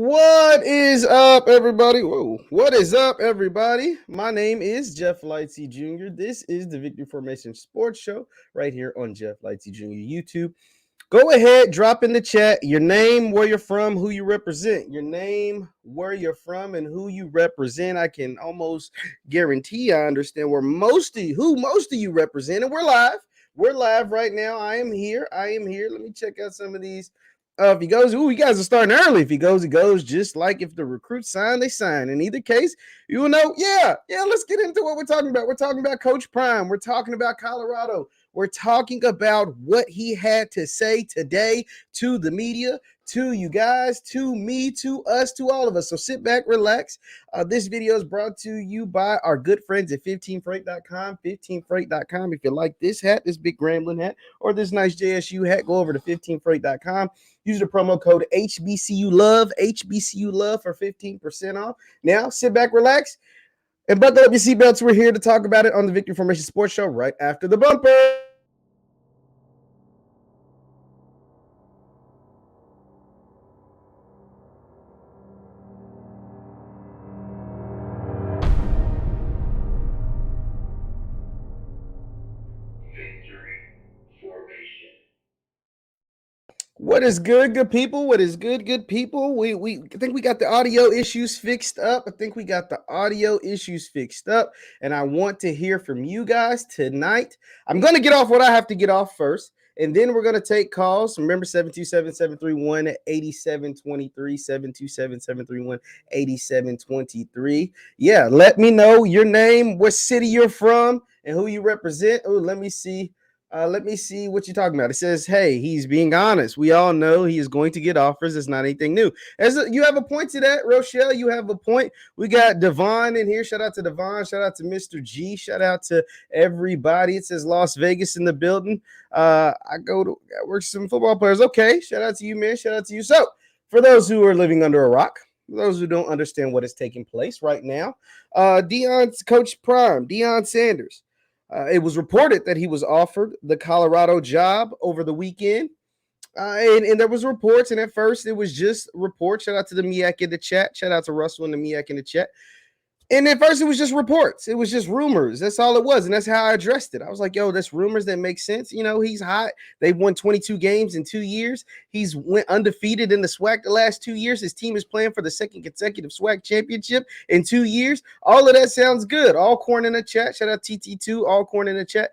What is up, everybody? Whoa. What is up, everybody? My name is JeffLightsyJr. This is the Victory Formation Sports Show right here on JeffLightsyJr. YouTube. Go ahead, drop in the chat your name, where you're from, who you represent. Your name, where you're from, and who you represent. I can almost guarantee I understand who most of you represent. And we're live. We're live right now. I am here. Let me check out some of these. If he goes, you guys are starting early. If he goes, he goes. Just like if the recruits sign, they sign. In either case, you will know. Yeah. Let's get into what we're talking about. We're talking about Coach Prime. We're talking about Colorado. We're talking about what he had to say today to the media, to you guys, to me, to us, to all of us. So sit back, relax. This video is brought to you by our good friends at 15freight.com. 15freight.com. If you like this hat, this big Grambling hat, or this nice JSU hat, go over to 15freight.com. Use the promo code HBCU Love for 15% off. Now, sit back, relax, and buckle up your seatbelts. We're here to talk about it on the Victory Formation Sports Show right after the bumper. What is good people? What is good people? We I think we got the audio issues fixed up. And I want to hear from you guys tonight. I'm going to get off what I have to get off first, and then we're going to take calls. Remember, 727-731-8723, 727-731-8723. Yeah, let me know your name, what city you're from, and who you represent. Oh, let me see what you're talking about. It says, hey, he's being honest. We all know he is going to get offers. It's not anything new. You have a point to that, Rochelle. You have a point. We got Devon in here. Shout out to Devon. Shout out to Mr. G. Shout out to everybody. It says Las Vegas in the building. I work with some football players. Okay. Shout out to you, man. Shout out to you. So, for those who are living under a rock, for those who don't understand what is taking place right now, Coach Prime, Deion Sanders. It was reported that he was offered the Colorado job over the weekend. And there was reports, and at first it was just reports. Shout out to the MEAC in the chat. Shout out to Russell and the MEAC in the chat. And at first it was just reports. It was just rumors. That's all it was. And that's how I addressed it. I was like, yo, that's rumors that make sense. You know, he's hot. They've won 22 games in 2 years. He's went undefeated in the SWAC the last 2 years. His team is playing for the second consecutive SWAC championship in 2 years. All of that sounds good. All corn in the chat. Shout out TT2. All corn in the chat.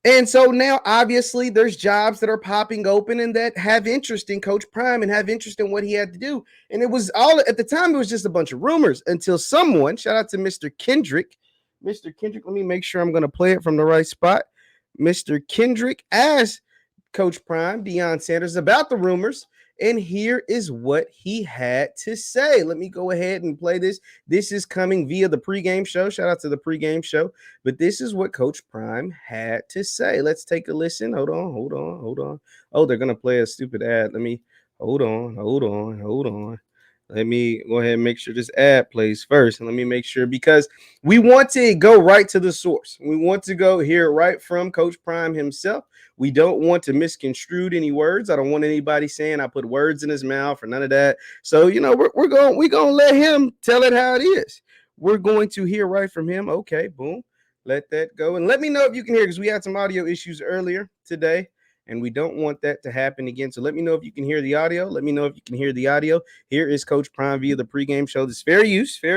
And so now, obviously, there's jobs that are popping open and that have interest in Coach Prime and have interest in what he had to do. And it was all, at the time, it was just a bunch of rumors until someone, shout out to Mr. Kendrick. Mr. Kendrick, let me make sure I'm going to play it from the right spot. Mr. Kendrick asked Coach Prime, Deion Sanders, about the rumors. And here is what he had to say. Let me go ahead and play this. This is coming via the pregame show. Shout out to the pregame show. But this is what Coach Prime had to say. Let's take a listen. Hold on. Oh, they're going to play a stupid ad. Let me, hold on. Let me go ahead and make sure this ad plays first. And let me make sure, because we want to go right to the source. We want to go hear right from Coach Prime himself. We don't want to misconstrue any words. I don't want anybody saying I put words in his mouth or none of that. So, you know, we're going to let him tell it how it is. We're going to hear right from him. Okay, boom. Let that go. And let me know if you can hear, because we had some audio issues earlier today, and we don't want that to happen again. So let me know if you can hear the audio. Here is Coach Prime via the pregame show. This is fair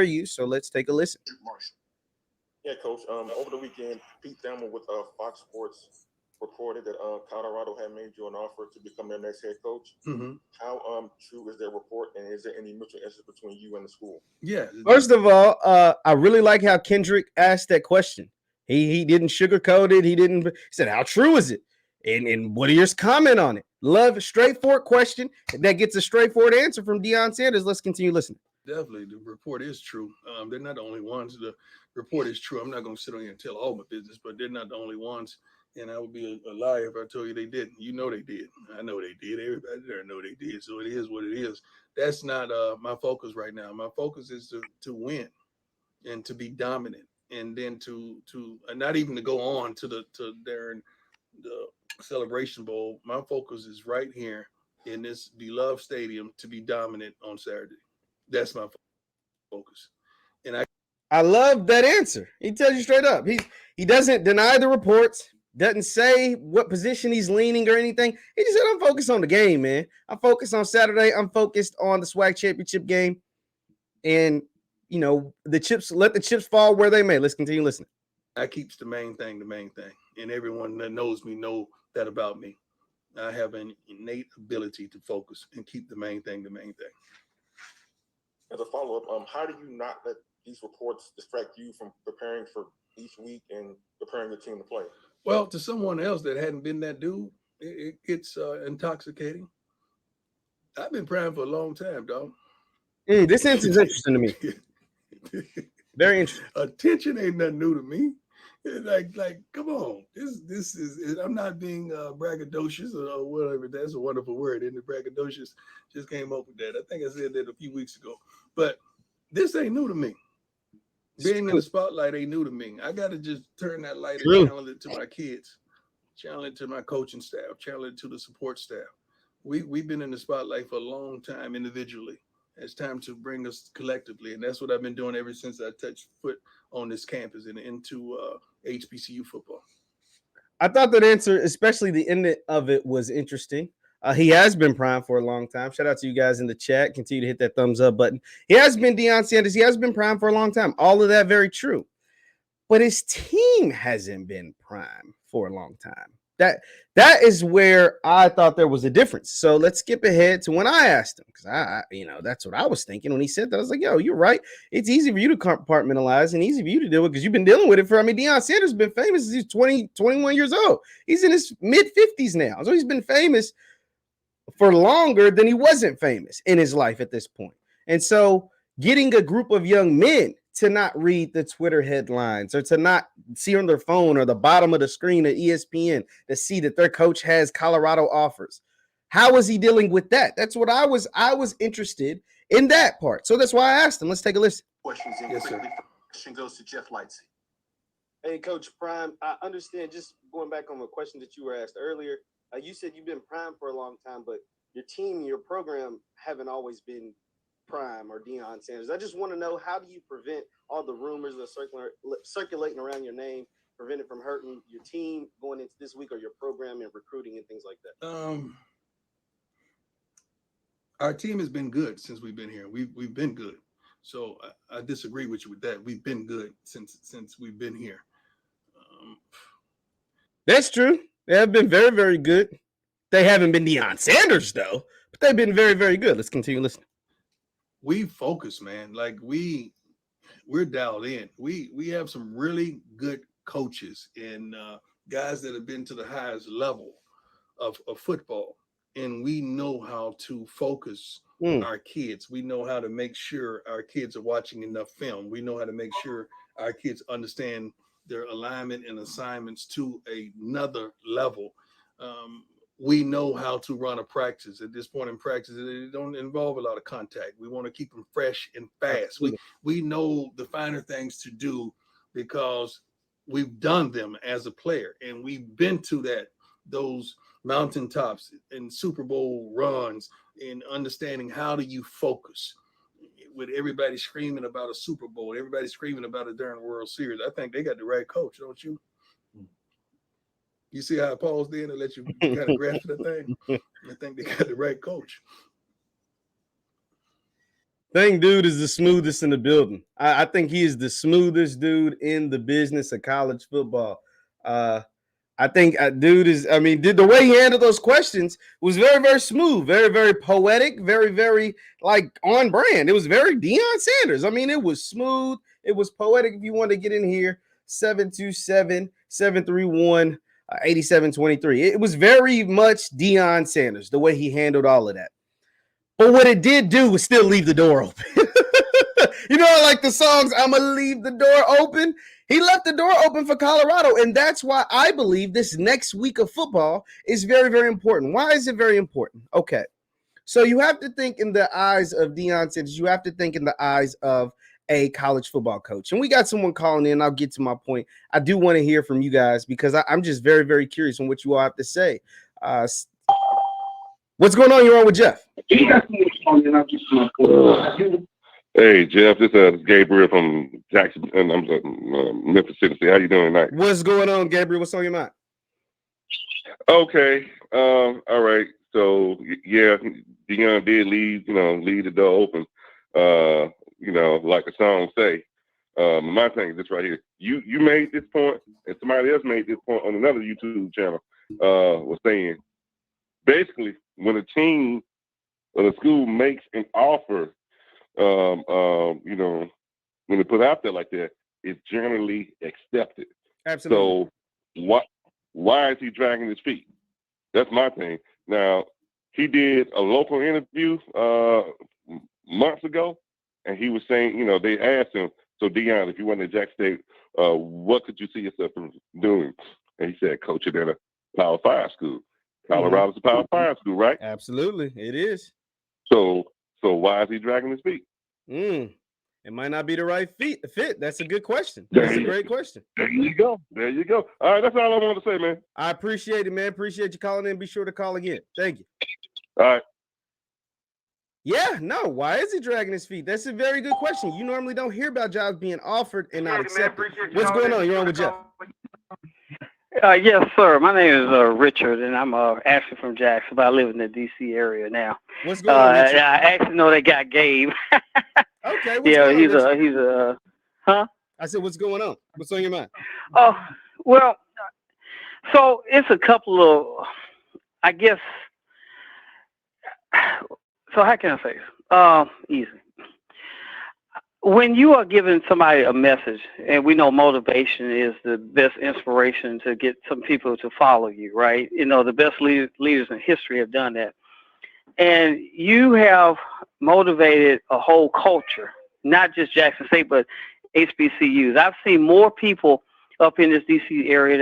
use. So let's take a listen. Yeah, Coach. Over the weekend, Pete Thelma with Fox Sports reported that Colorado had made you an offer to become their next head coach. Mm-hmm. How true is that report, and is there any mutual interest between you and the school? Yeah. First of all, I really like how Kendrick asked that question. He didn't sugarcoat it. He said, how true is it? And what are your comment on it? Love a straightforward question that gets a straightforward answer from Deion Sanders. Let's continue listening. Definitely, the report is true. They're not the only ones. The report is true. I'm not going to sit on here and tell all my business, but they're not the only ones. And I would be a liar if I told you they didn't. You know they did. I know they did. Everybody there know they did. So it is what it is. That's not my focus right now. My focus is to win and to be dominant, and then to not even to go on to the Celebration Bowl. My focus is right here in this beloved stadium to be dominant on Saturday. That's my focus. And I love that answer. He tells you straight up. He doesn't deny the reports, doesn't say what position he's leaning or anything. He just said, I'm focused on the game, man. I'm focused on Saturday. I'm focused on the SWAC championship game. And, you know, let the chips fall where they may. Let's continue listening. That keeps the main thing. And everyone that knows me know that about me. I have an innate ability to focus and keep the main thing. As a follow-up, how do you not let these reports distract you from preparing for each week and preparing your team to play? Well, to someone else that hadn't been that dude, it's intoxicating. I've been praying for a long time, dog. This answer is interesting to me. Very interesting. Attention ain't nothing new to me. Like, come on. This is. I'm not being braggadocious or whatever. That's a wonderful word, isn't it? Braggadocious. Just came up with that. I think I said that a few weeks ago. But this ain't new to me. Being in the spotlight ain't new to me. I got to just turn that light and channel it to my kids, channel it to my coaching staff, channel it to the support staff. We've been in the spotlight for a long time individually. It's time to bring us collectively, and that's what I've been doing ever since I touched foot on this campus and into HBCU football. I thought that answer, especially the end of it, was interesting. He has been primed for a long time. Shout out to you guys in the chat. Continue to hit that thumbs up button. He has been Deion Sanders. He has been primed for a long time. All of that very true. But his team hasn't been primed for a long time. That is where I thought there was a difference. So let's skip ahead to when I asked him, because I that's what I was thinking when he said that. I was like, yo, you're right. It's easy for you to compartmentalize and easy for you to deal with because you've been dealing with it for, Deion Sanders has been famous since he's 21 years old. He's in his mid-50s now. So he's been famous for longer than he wasn't famous in his life at this point. And so getting a group of young men to not read the Twitter headlines or to not see on their phone or the bottom of the screen at ESPN to see that their coach has Colorado offers. How is he dealing with that? That's what I was interested in that part. So that's why I asked him. Let's take a listen. Questions in yes, quickly. Question goes to Jeff Lightsy. Hey, Coach Prime, I understand, just going back on the question that you were asked earlier, you said you've been Prime for a long time, but your team, your program haven't always been Prime or Deion Sanders. I just want to know, how do you prevent all the rumors that are circulating around your name, prevent it from hurting your team going into this week or your program and recruiting and things like that? Our team has been good since we've been here. We've been good. So I disagree with you with that. We've been good since we've been here. That's true. They have been very, very good. They haven't been Deion Sanders, though, but they've been very, very good. Let's continue listening. We focus, man. Like we're dialed in. We have some really good coaches and guys that have been to the highest level of football. And we know how to focus our kids. We know how to make sure our kids are watching enough film. We know how to make sure our kids understand their alignment and assignments to another level. We know how to run a practice. At this point in practice, it don't involve a lot of contact. We want to keep them fresh and fast. We know the finer things to do because we've done them as a player, and we've been to those mountaintops and Super Bowl runs, and understanding how do you focus with everybody screaming about a Super Bowl, everybody screaming about a darn World Series. I think they got the right coach, don't you? You see how I paused in and let you kind of grasp the thing? I think they got the right coach. Thing dude is the smoothest in the building. I think he is the smoothest dude in the business of college football. I think dude is, the way he handled those questions was very, very smooth, very, very poetic, very, very on brand. It was very Deion Sanders. It was smooth. It was poetic. If you want to get in here, 727-731-8723. It was very much Deion Sanders, the way he handled all of that. But what it did do was still leave the door open. Like the songs, I'm going to leave the door open. He left the door open for Colorado, and that's why I believe this next week of football is very, very important. Why is it very important? Okay, so you have to think in the eyes of Deion Sanders. You have to think in the eyes of a college football coach. And we got someone calling in. I'll get to my point. I do want to hear from you guys because I'm just very, very curious on what you all have to say. What's going on? You're on with Jeff. Hey, Jeff, this is Gabriel from Jackson, and I'm Memphis, Tennessee. How you doing tonight? What's going on, Gabriel? What's on your mind? Okay. All right. So yeah, Deion did leave the door open. Like the song say. My thing is this right here. You made this point, and somebody else made this point on another YouTube channel. Was saying basically when a team or the school makes an offer, when they put out there like that, it's generally accepted. Absolutely. So why is he dragging his feet? That's my thing. Now, he did a local interview months ago, and he was saying, they asked him, so Deion, if you went to Jack State, what could you see yourself doing? And he said, coaching at a Power 5 school. Colorado's a Power 5 school, right? Absolutely, it is. So why is he dragging his feet? It might not be the right fit. That's a good question. That's a great question. There you go. All right, that's all I wanted to say, man. I appreciate it, man. Appreciate you calling in. Be sure to call again. Thank you. All right. Yeah, no. Why is he dragging his feet? That's a very good question. You normally don't hear about jobs being offered and not accepted. What's going on? You're on with Jeff. Yes, sir. My name is Richard, and I'm actually from Jackson, but I live in the D.C. area now. What's going on, Richard? I actually know they got Gabe. Okay. He's a huh? I said, what's going on? What's on your mind? Oh, well, so it's a couple of, I guess. So how can I say this? Easy. When you are giving somebody a message, and we know motivation is the best inspiration to get some people to follow you, right? The best leaders in history have done that. And you have motivated a whole culture, not just Jackson State, but HBCUs. I've seen more people up in this DC area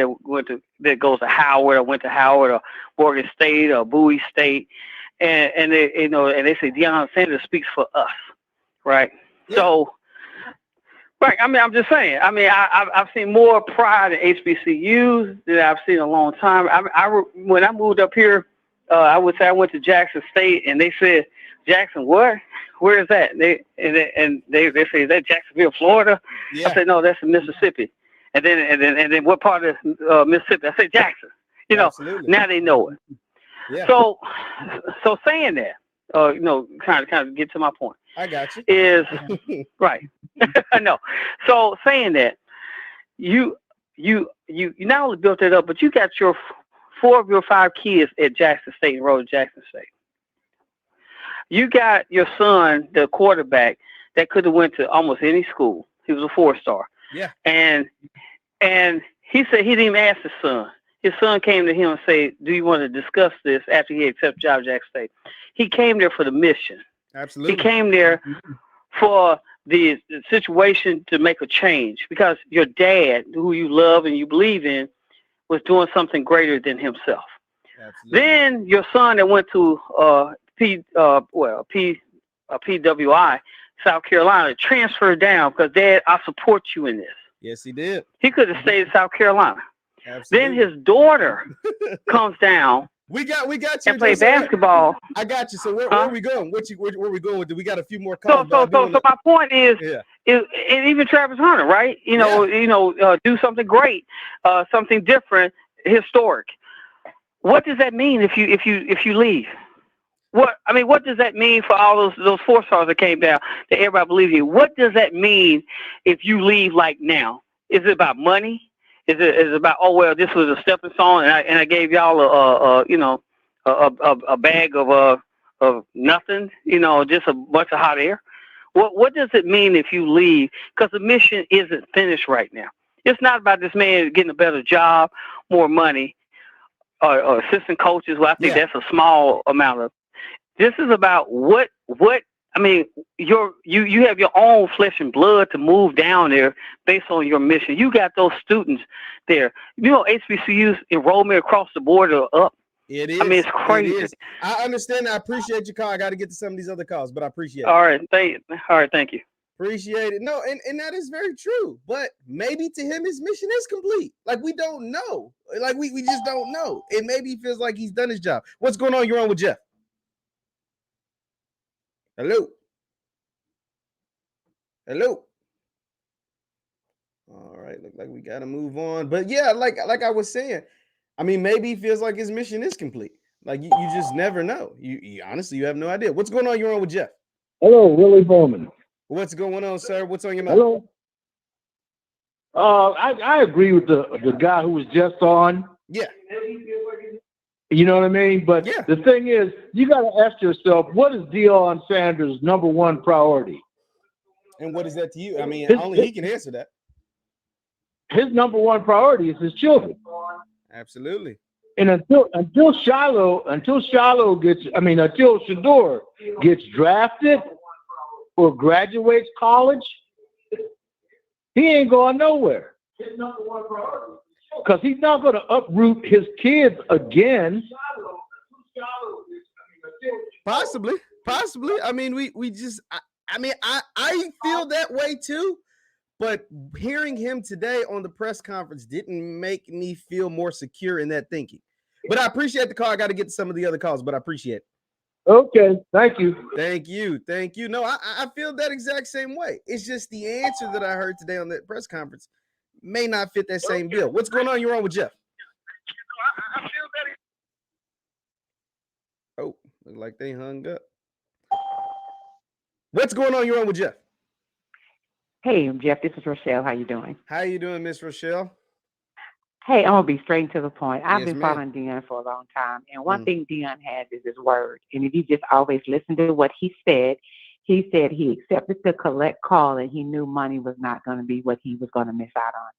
that goes to Howard or went to Howard or Morgan State or Bowie State, and they and they say Deion Sanders speaks for us, right? Yeah. So, right. I mean, I'm just saying. I mean, I've seen more pride in HBCUs than I've seen in a long time. When I moved up here, I would say I went to Jackson State, and they said, Jackson, what? Where is that? They say, is that Jacksonville, Florida? Yeah. I said, no, that's in Mississippi. And then what part of Mississippi? I said Jackson. Absolutely. Now they know it. Yeah. So saying that, kind of get to my point. I got you. Is right. I know. So saying that, you not only built it up, but you got 4 of your 5 kids at Jackson State, enrolled at Jackson State. You got your son, the quarterback, that could have went to almost any school. He was a 4-star. Yeah. And he said he didn't even ask his son. His son came to him and said, do you want to discuss this after he accepted job at Jackson State? He came there for the mission. Absolutely. He came there for the situation to make a change because your dad, who you love and you believe in, was doing something greater than himself. Absolutely. Then your son that went to PWI, South Carolina, transferred down because Dad, I support you in this. Yes, he did. He could have stayed in South Carolina. Absolutely. Then his daughter comes down. We got you. And play basketball. I got you. So where are we going? Where we going with it? We got a few more calls. So my point is, and even Travis Hunter, right? Do something great, something different, historic. What does that mean if you leave? What does that mean for all those 4-stars that came down that everybody believes you? What does that mean if you leave like now? Is it about money? Is it about, oh well, this was a stepping stone, and I gave y'all a bag of nothing, just a bunch of hot air? What does it mean if you leave? Because the mission isn't finished right now. It's not about this man getting a better job, more money, or assistant coaches. Well, I think that's a small amount of. This is about what you have your own flesh and blood to move down there based on your mission. You got those students there. HBCU's enrollment across the board are up. It is. I mean, it's crazy. It is. I understand. I appreciate your call. I got to get to some of these other calls, but I appreciate it. All right. Thank you. Appreciate it. No, and that is very true. But maybe to him, his mission is complete. Like, we don't know. Like, we just don't know. And maybe he feels like he's done his job. What's going on? You're on with Jeff. Hello. Hello. All right, look like we got to move on. But yeah, like I was saying, I mean, maybe he feels like his mission is complete. Like you just never know. You honestly, you have no idea. What's going on? You're on with Jeff. Hello, Willie Bowman. What's going on, sir? What's on your mind? Hello. I agree with the guy who was just on. Yeah. You know what I mean? But yeah. The thing is, you got to ask yourself, what is Deion Sanders' number one priority? And what is that to you? I mean, only he can answer that. His number one priority is his children. Absolutely. And until Shador gets drafted or graduates college, he ain't going nowhere. His number one priority. Because he's not going to uproot his kids again. Possibly. I mean, we just, I feel that way too. But hearing him today on the press conference didn't make me feel more secure in that thinking. But I appreciate the call. I got to get to some of the other calls, but I appreciate it. Okay, thank you. Thank you. No, I feel that exact same way. It's just the answer that I heard today on that press conference may not fit that same bill. What's going on? You're on with Jeff. Oh, look like they hung up. What's going on? You're on with Jeff. Hey, Jeff, this is Rochelle. How you doing? How you doing, Miss Rochelle? Hey, I'm going to be straight to the point. I've Yes, been ma'am. following Deion for a long time, and one thing Deion has is his word. And if you just always listen to what he said he accepted the collect call, and he knew money was not going to be what he was going to miss out on.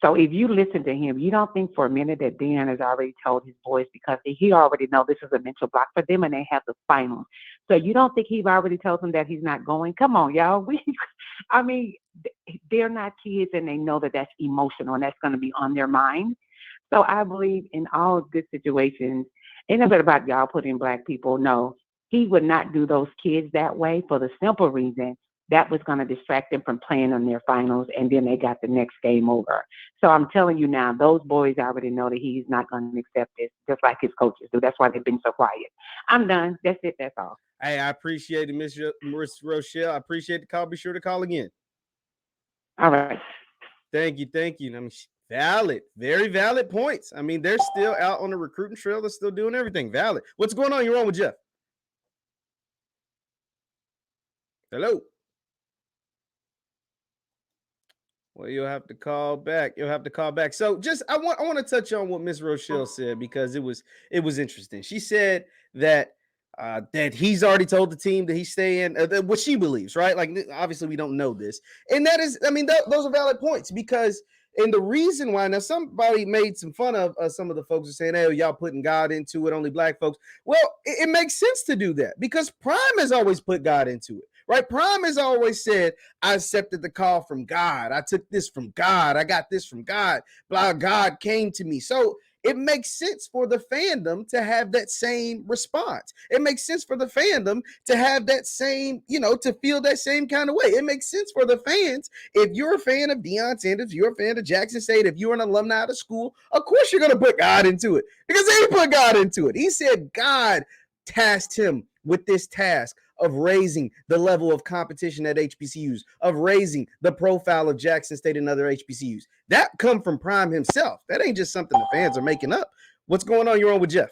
So if you listen to him, you don't think for a minute that Deion has already told his boys, because he already know this is a mental block for them, and they have the finals. So you don't think he's already told them that he's not going? Come on, y'all. They're not kids, and they know that that's emotional, and that's going to be on their mind. So I believe in all good situations, ain't nothing about y'all putting black people. No, he would not do those kids that way for the simple reason that was going to distract them from playing on their finals, and then they got the next game over. So I'm telling you now, those boys already know that he's not going to accept this, just like his coaches do. That's why they've been so quiet. I'm done. That's it. That's all. Hey, I appreciate it, Miss Rochelle. I appreciate the call. Be sure to call again. All right. Thank you. I mean, valid, very valid points. I mean, they're still out on the recruiting trail. They're still doing everything. Valid. What's going on? You're on with Jeff. Hello. Well, you'll have to call back. So just I want to touch on what Miss Rochelle said, because it was interesting. She said that he's already told the team that he's staying, what she believes, right? Like, obviously we don't know this. And that is, I mean, those are valid points, because, and the reason why, now somebody made some fun of some of the folks are saying, hey, y'all putting God into it, only black folks. Well, it makes sense to do that, because Prime has always put God into it, right? Prime has always said, I accepted the call from God. I took this from God. I got this from God. Blah, God came to me. So it makes sense for the fandom to have that same response. It makes sense for the fandom to have that same, to feel that same kind of way. It makes sense for the fans. If you're a fan of Deion Sanders, you're a fan of Jackson State, if you're an alumni of the school, of course you're going to put God into it, because he put God into it. He said God tasked him with this task of raising the level of competition at HBCUs, of raising the profile of Jackson State and other HBCUs. That come from Prime himself. That ain't just something the fans are making up. What's going on? You're on with Jeff.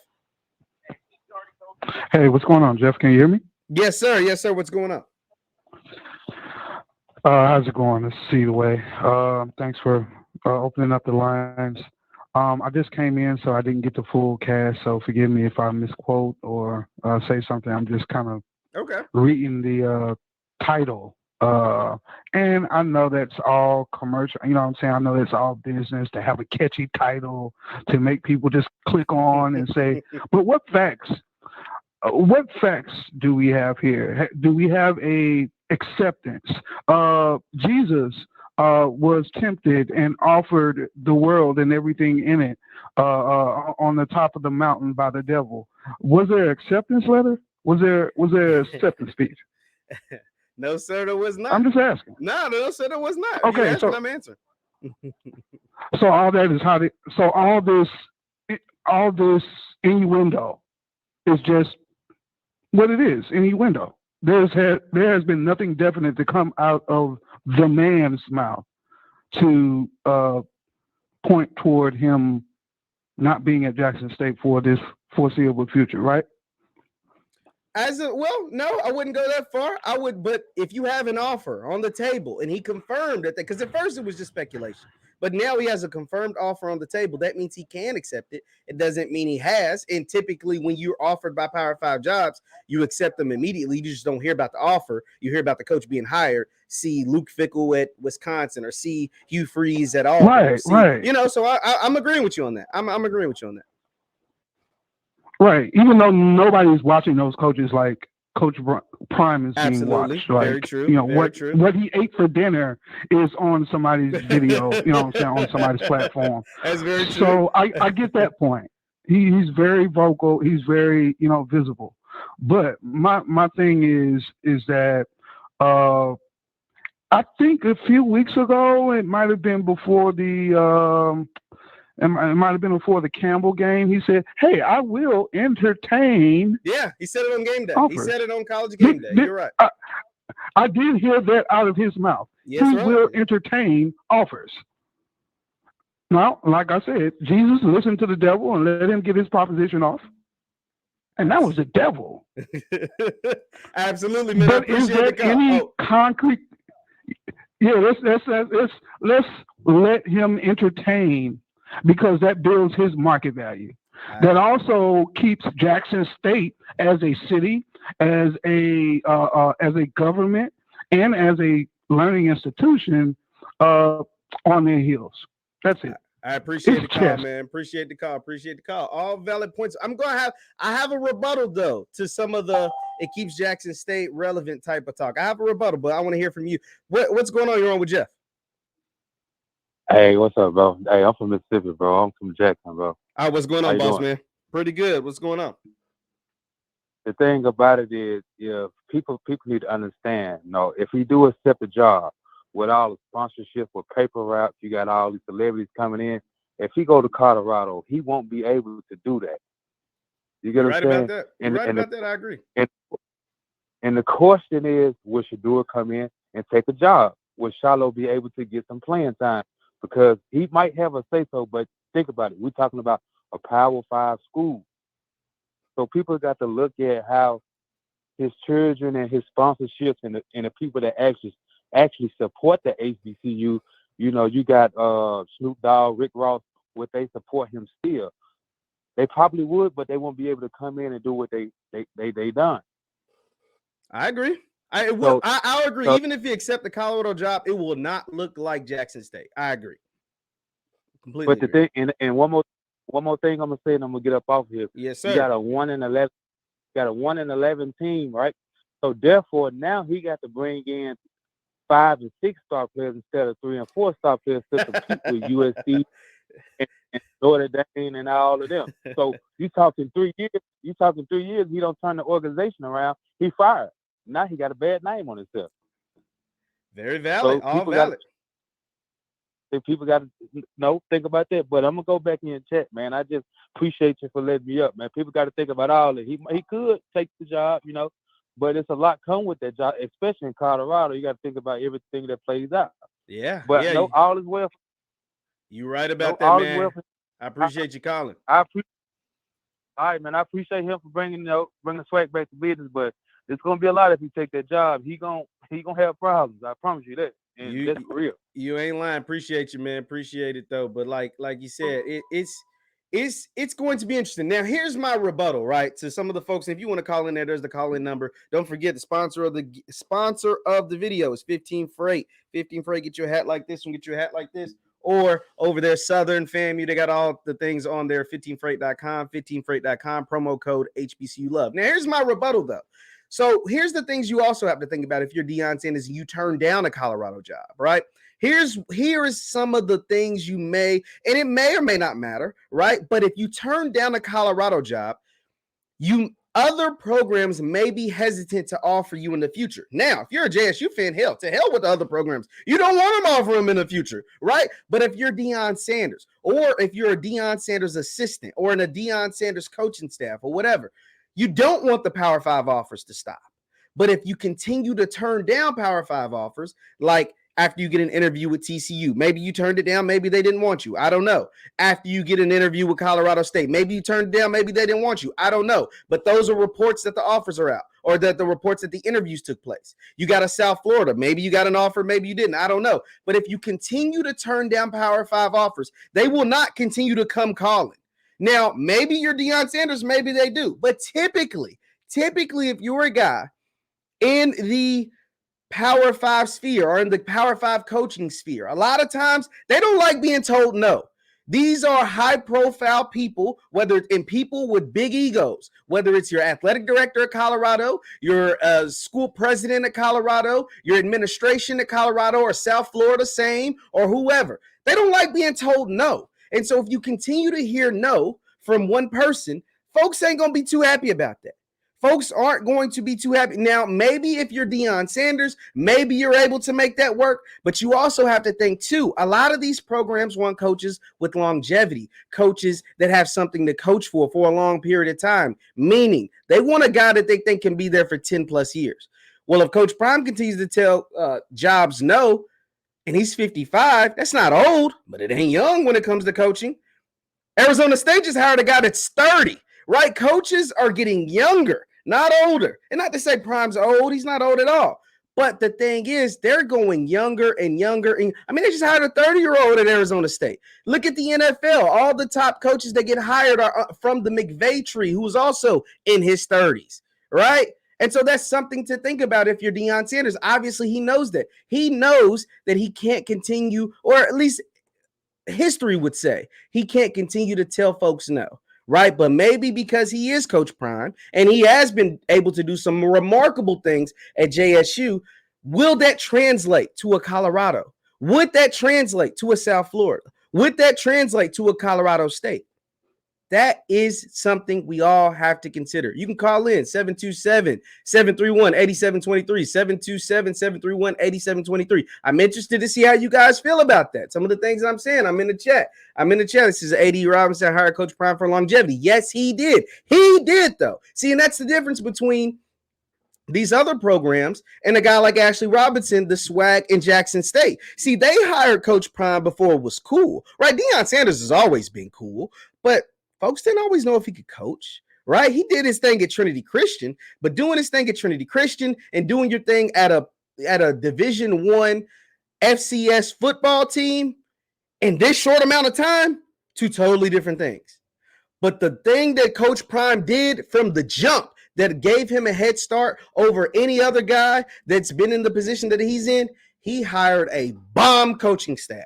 Hey, what's going on, Jeff? Can you hear me? Yes, sir. Yes, sir. What's going on? How's it going? This is See the Way. Thanks for opening up the lines. I just came in, so I didn't get the full cast, so forgive me if I misquote or say something. I'm just kind of reading the title. And I know that's all commercial. You know what I'm saying? I know that's all business to have a catchy title to make people just click on and say, but what facts? What facts do we have here? Do we have a acceptance? Jesus was tempted and offered the world and everything in it on the top of the mountain by the devil. Was there acceptance letter? Was there acceptance speech? No, sir, there was not. I'm just asking. No, sir, there was not. Okay, so I'm answering. So all that is how. So all this innuendo is just what it is. Innuendo. there has been nothing definite to come out of the man's mouth to point toward him not being at Jackson State for this foreseeable future, right? No, I wouldn't go that far. I would, but if you have an offer on the table and he confirmed that, because at first it was just speculation, but now he has a confirmed offer on the table, that means he can accept it. It doesn't mean he has. And typically when you're offered by Power 5 jobs, you accept them immediately. You just don't hear about the offer. You hear about the coach being hired. See Luke Fickell at Wisconsin, or see Hugh Freeze at Auburn. Right. So I'm agreeing with you on that. I'm agreeing with you on that. Right. Even though nobody's watching those coaches like Coach Prime is being watched. Like, very true. What he ate for dinner is on somebody's video, on somebody's platform. That's very true. So I get that point. He's very vocal. He's very, visible. But my thing is that I think a few weeks ago, it might have been before the Campbell game, he said, "Hey, I will entertain." Yeah, he said it on game day. Offers. He said it on College Game Day. You're right. I did hear that out of his mouth. Yes, he right. will entertain offers. Now, like I said, Jesus listened to the devil and let him get his proposition off. And that was the devil. Absolutely, man. But is there any concrete? Yeah, let's let him entertain, because that builds his market value. That also keeps Jackson State as a city, as a government, and as a learning institution on their heels. That's it. I appreciate the call, man. Appreciate the call. All valid points. I have a rebuttal though to some of the it keeps Jackson State relevant type of talk. I have a rebuttal, but I want to hear from you. What's going on? You're on with Jeff. Hey, what's up, bro? Hey, I'm from Mississippi, bro. I'm from Jackson, bro. All right, what's going on, boss man? Pretty good. What's going on? The thing about it is, people need to understand. If he do accept a job with all the sponsorship, with paper routes, you got all these celebrities coming in. If he go to Colorado, he won't be able to do that. You get what I'm saying? About that. You're right about that. I agree. And the question is, will Shador come in and take a job? Will Shiloh be able to get some playing time? Because he might have a say-so, but think about it. We're talking about a Power 5 school. So people got to look at how his children and his sponsorships and the people that actually support the HBCU. You got Snoop Dogg, Rick Ross, would they support him still? They probably would, but they won't be able to come in and do what they done. I agree. I'll agree. Even if you accept the Colorado job, it will not look like Jackson State. I agree. Completely. But the thing, and one more thing I'm gonna say, and I'm gonna get up off here. Yes, sir. You got a 1-11. Got a 1-11 team, right? So therefore, now he got to bring in 5 and 6 star players instead of 3 and 4 star players to compete with USC and Notre Dame and all of them. So you talking 3 years? You talking 3 years? He don't turn the organization around. He fired. Now he got a bad name on himself. Very valid. So all valid. People got to think about that. But I'm gonna go back in and chat, man. I just appreciate you for letting me up, man. People got to think about all that. He could take the job, but it's a lot come with that job, especially in Colorado. You got to think about everything that plays out. Yeah. But all is well. You right about that, man. I appreciate you calling. All right, man. I appreciate him for bringing SWAC back to business, but it's gonna be a lot if he take that job. He gonna have problems. I promise you that. And that's for real. You ain't lying. Appreciate you, man. Appreciate it though. But like you said, it's going to be interesting. Now, here's my rebuttal, right? To some of the folks. If you want to call in there's the call-in number. Don't forget the sponsor of the video is 15 Freight. 15 Freight, get you a hat like this one, get you a hat like this. Or over there, Southern FAMU, they got all the things on there, 15freight.com, 15freight.com, promo code HBCU Love. Now, here's my rebuttal though. So here's the things you also have to think about if you're Deion Sanders and you turn down a Colorado job, right? Here is some of the things you may, and it may or may not matter, right? But if you turn down a Colorado job, other programs may be hesitant to offer you in the future. Now, if you're a JSU fan, to hell with the other programs. You don't want them to offer them in the future, right? But if you're Deion Sanders, or if you're a Deion Sanders assistant, or in a Deion Sanders coaching staff, or whatever, you don't want the Power 5 offers to stop. But if you continue to turn down Power 5 offers, like after you get an interview with TCU, maybe you turned it down, maybe they didn't want you. I don't know. After you get an interview with Colorado State, maybe you turned it down, maybe they didn't want you. I don't know. But those are reports that the offers are out, or that the reports that the interviews took place. You got a South Florida. Maybe you got an offer, maybe you didn't. I don't know. But if you continue to turn down Power 5 offers, they will not continue to come calling. Now, maybe you're Deion Sanders, maybe they do. But typically, if you're a guy in the Power 5 sphere or in the Power 5 coaching sphere, a lot of times they don't like being told no. These are high-profile people, people with big egos, whether it's your athletic director at Colorado, your school president at Colorado, your administration at Colorado, or South Florida, same, or whoever. They don't like being told no. And so if you continue to hear no from one person, folks ain't going to be too happy about that. Folks aren't going to be too happy. Now, maybe if you're Deion Sanders, maybe you're able to make that work, but you also have to think too, a lot of these programs want coaches with longevity, coaches that have something to coach for a long period of time, meaning they want a guy that they think can be there for 10 plus years. Well, if Coach Prime continues to tell Jobs no, and he's 55, that's not old, but it ain't young when it comes to coaching. Arizona State just hired a guy that's 30, right? Coaches are getting younger, not older. And not to say Prime's old. He's not old at all. But the thing is, they're going younger and younger. And I mean, they just hired a 30-year-old at Arizona State. Look at the NFL. All the top coaches that get hired are from the McVay tree, who's also in his 30s, right? And so that's something to think about if you're Deion Sanders. Obviously, he knows that. He knows that he can't continue, or at least history would say, he can't continue to tell folks no. Right. But maybe because he is Coach Prime and he has been able to do some remarkable things at JSU, will that translate to a Colorado? Would that translate to a South Florida? Would that translate to a Colorado State? That is something we all have to consider. You can call in 727-731-8723, 727-731-8723. I'm interested to see how you guys feel about that. Some of the things I'm saying, I'm in the chat. This is A.D. Robinson hired Coach Prime for longevity. Yes, he did. He did, though. See, and that's the difference between these other programs and a guy like Ashley Robinson, the SWAC in Jackson State. See, they hired Coach Prime before it was cool, right? Deion Sanders has always been cool, but folks didn't always know if he could coach, right? He did his thing at Trinity Christian, but doing his thing at Trinity Christian and doing your thing at a Division I FCS football team in this short amount of time, two totally different things. But the thing that Coach Prime did from the jump that gave him a head start over any other guy that's been in the position that he's in, he hired a bomb coaching staff.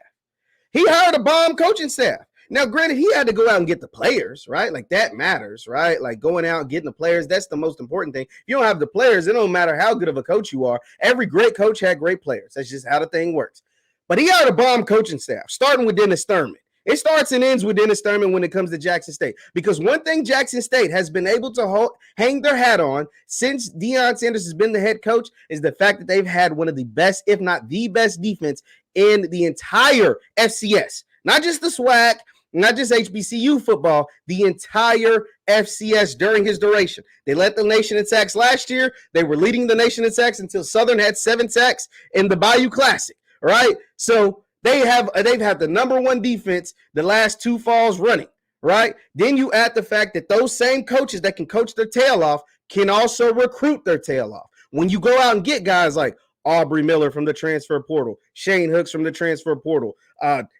Now, granted, he had to go out and get the players, right? Like, that matters, right? Like, going out and getting the players, that's the most important thing. If you don't have the players, it don't matter how good of a coach you are. Every great coach had great players. That's just how the thing works. But he hired a bomb coaching staff, starting with Dennis Thurman. It starts and ends with Dennis Thurman when it comes to Jackson State. Because one thing Jackson State has been able to hang their hat on since Deion Sanders has been the head coach is the fact that they've had one of the best, if not the best defense in the entire FCS. Not just the SWAC, not just HBCU football, the entire FCS during his duration. They led the nation in sacks last year. They were leading the nation in sacks until Southern had 7 sacks in the Bayou Classic, right? So they've had the number one defense the last 2 falls running, right? Then you add the fact that those same coaches that can coach their tail off can also recruit their tail off. When you go out and get guys like Aubrey Miller from the transfer portal, Shane Hooks from the transfer portal,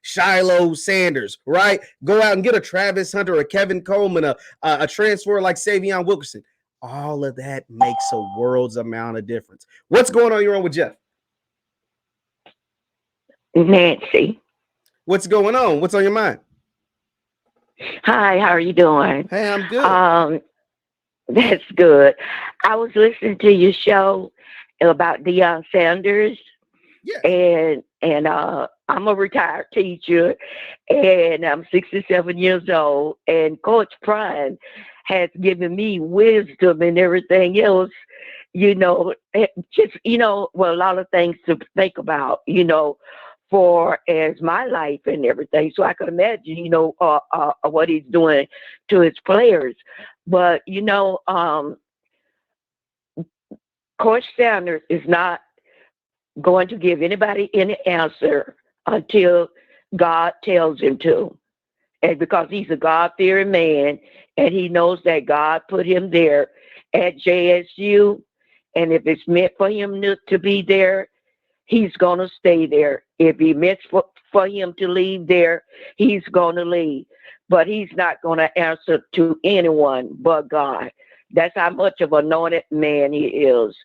Shiloh Sanders, right? Go out and get a Travis Hunter, a Kevin Coleman, a transfer like Savion Wilkerson. All of that makes a world's amount of difference. What's going on? You're on with Jeff. Nancy. What's going on? What's on your mind? Hi, how are you doing? Hey, I'm good. That's good. I was listening to your show about Deion Sanders. Yeah. And I'm a retired teacher and I'm 67 years old, and Coach Prime has given me wisdom and everything else, a lot of things to think about, for as my life and everything. So I could imagine, what he's doing to his players. But, Coach Sanders is not going to give anybody any answer until God tells him to. And because he's a God-fearing man, and he knows that God put him there at JSU, and if it's meant for him to be there, he's going to stay there. If he meant for him to leave there, he's going to leave. But he's not going to answer to anyone but God. That's how much of an anointed man he is.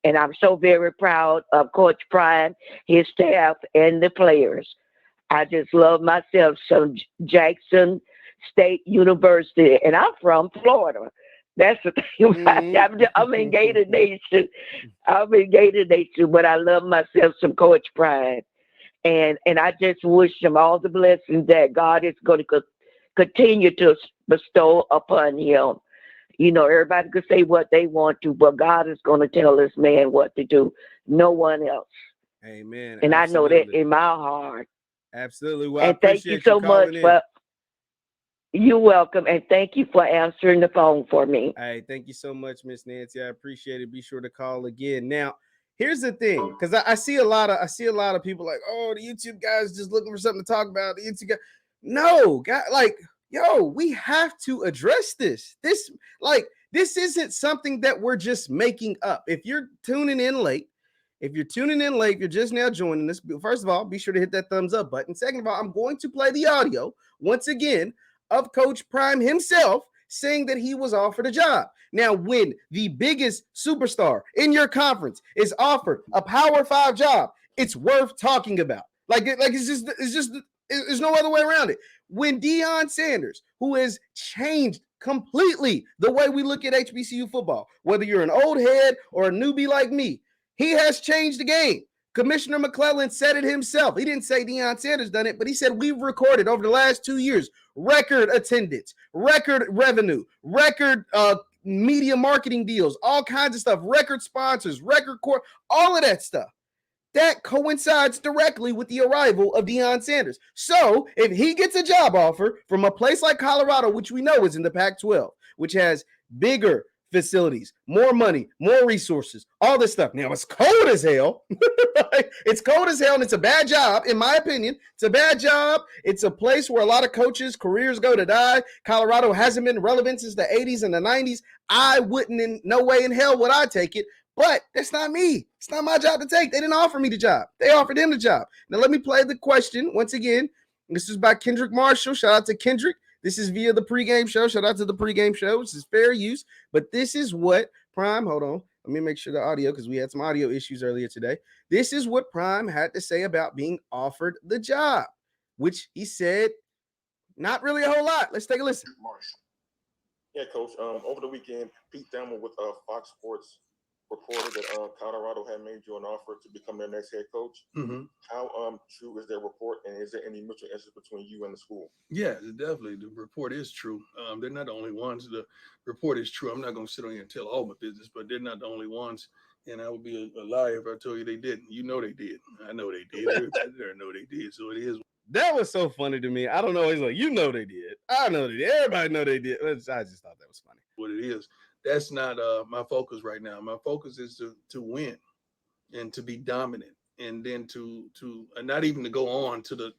And I'm so very proud of Coach Prime, his staff, and the players. I just love myself some Jackson State University, and I'm from Florida. That's the thing. I'm in Gator Nation. But I love myself some Coach Prime. And I just wish him all the blessings that God is going to continue to bestow upon him. You know, everybody could say what they want to, but God is going to tell this man what to do. No one else. Amen. And Absolutely. I know that in my heart. Absolutely. Well, and I appreciate thank you so much for. You're welcome, and thank you for answering the phone for me. Hey, thank you so much, Miss Nancy. I appreciate it. Be sure to call again. Now, here's the thing, because I see a lot of people like, oh, the YouTube guys just looking for something to talk about. The YouTube guy, no, guy, like, yo, we have to address this. This isn't something that we're just making up. If you're tuning in late, you're just now joining us. First of all, be sure to hit that thumbs up button. Second of all, I'm going to play the audio once again of Coach Prime himself saying that he was offered a job. Now, when the biggest superstar in your conference is offered a Power 5 job, it's worth there's no other way around it. When Deion Sanders, who has changed completely the way we look at HBCU football, whether you're an old head or a newbie like me, he has changed the game. Commissioner McClellan said it himself. He didn't say Deion Sanders done it, but he said we've recorded over the last 2 years record attendance, record revenue, record media marketing deals, all kinds of stuff, record sponsors, record court, all of that stuff. That coincides directly with the arrival of Deion Sanders. So if he gets a job offer from a place like Colorado, which we know is in the Pac-12, which has bigger facilities, more money, more resources, all this stuff. Now, it's cold as hell. Right? It's cold as hell, and it's a bad job, in my opinion. It's a bad job. It's a place where a lot of coaches' careers go to die. Colorado hasn't been relevant since the 80s and the 90s. I wouldn't, in no way in hell would I take it, but that's not me. It's not my job to take. They didn't offer me the job. They offered him the job. Now, let me play the question once again. This is by Kendrick Marshall. Shout out to Kendrick. This is via the pregame show. Shout out to the pregame show. This is fair use. But this is what Prime, hold on. Let me make sure the audio, because we had some audio issues earlier today. This is what Prime had to say about being offered the job, which he said not really a whole lot. Let's take a listen. Yeah, Coach. Over the weekend, Pete Thamel with Fox Sports reported that Colorado had made you an offer to become their next head coach. Mm-hmm. How true is their report, and is there any mutual interest between you and the school? Yeah, definitely. The report is true. They're not the only ones. The report is true. I'm not going to sit on here and tell all my business, but they're not the only ones. And I would be a liar if I told you they didn't. You know they did. I know they did. Everybody there know they did. So it is. That was so funny to me. I don't know. He's like, you know they did. I know they did. Everybody know they did. I just thought that was funny. What it is. That's not my focus right now. My focus is to win and to be dominant, and then to not even to go on to the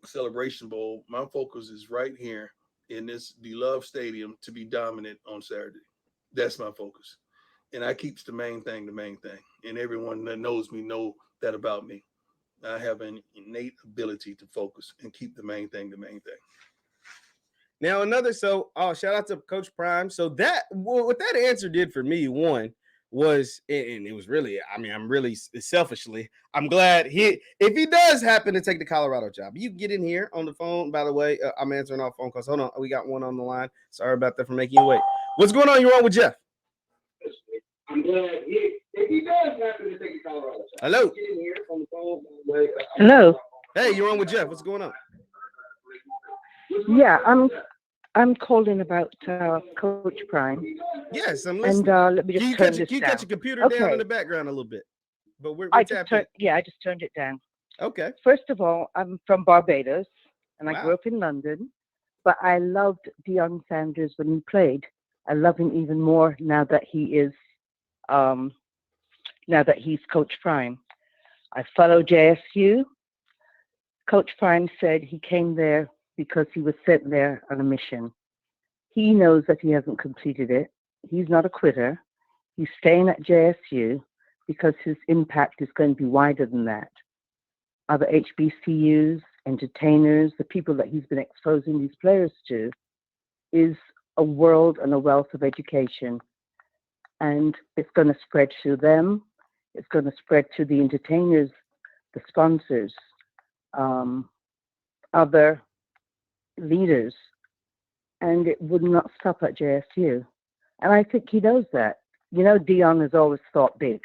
Celebration Bowl. My focus is right here in this beloved stadium to be dominant on Saturday. That's my focus, and I keeps the main thing, and everyone that knows me know that about me. I have an innate ability to focus and keep the main thing. Now, shout out to Coach Prime. So what that answer did for me, one, was, and it was really, I'm really selfishly, I'm glad if he does happen to take the Colorado job, you get in here on the phone. By the way, I'm answering all phone calls. Hold on. We got one on the line. Sorry about that for making you wait. What's going on? You're on with Jeff. I'm glad if he does happen to take the Colorado job. Hello. Get in here on the phone. Hello. Hey, you're on with Jeff. What's going on? Yeah, I'm calling about Coach Prime. Yes, I'm listening. And let me just turn this down. You got your computer down in the background a little bit, but I just turned it down. Okay. First of all, I'm from Barbados, and Wow. I grew up in London, but I loved Deion Sanders when he played. I love him even more now that he is now that he's Coach Prime. I follow JSU. Coach Prime said he came there because he was sent there on a mission. He knows that he hasn't completed it. He's not a quitter. He's staying at JSU because his impact is going to be wider than that. Other HBCUs, entertainers, the people that he's been exposing these players to, is a world and a wealth of education. And it's going to spread to them. It's going to spread to the entertainers, the sponsors, other leaders. And it would not stop at JSU. And I think he knows that. You know, Deion has always thought big.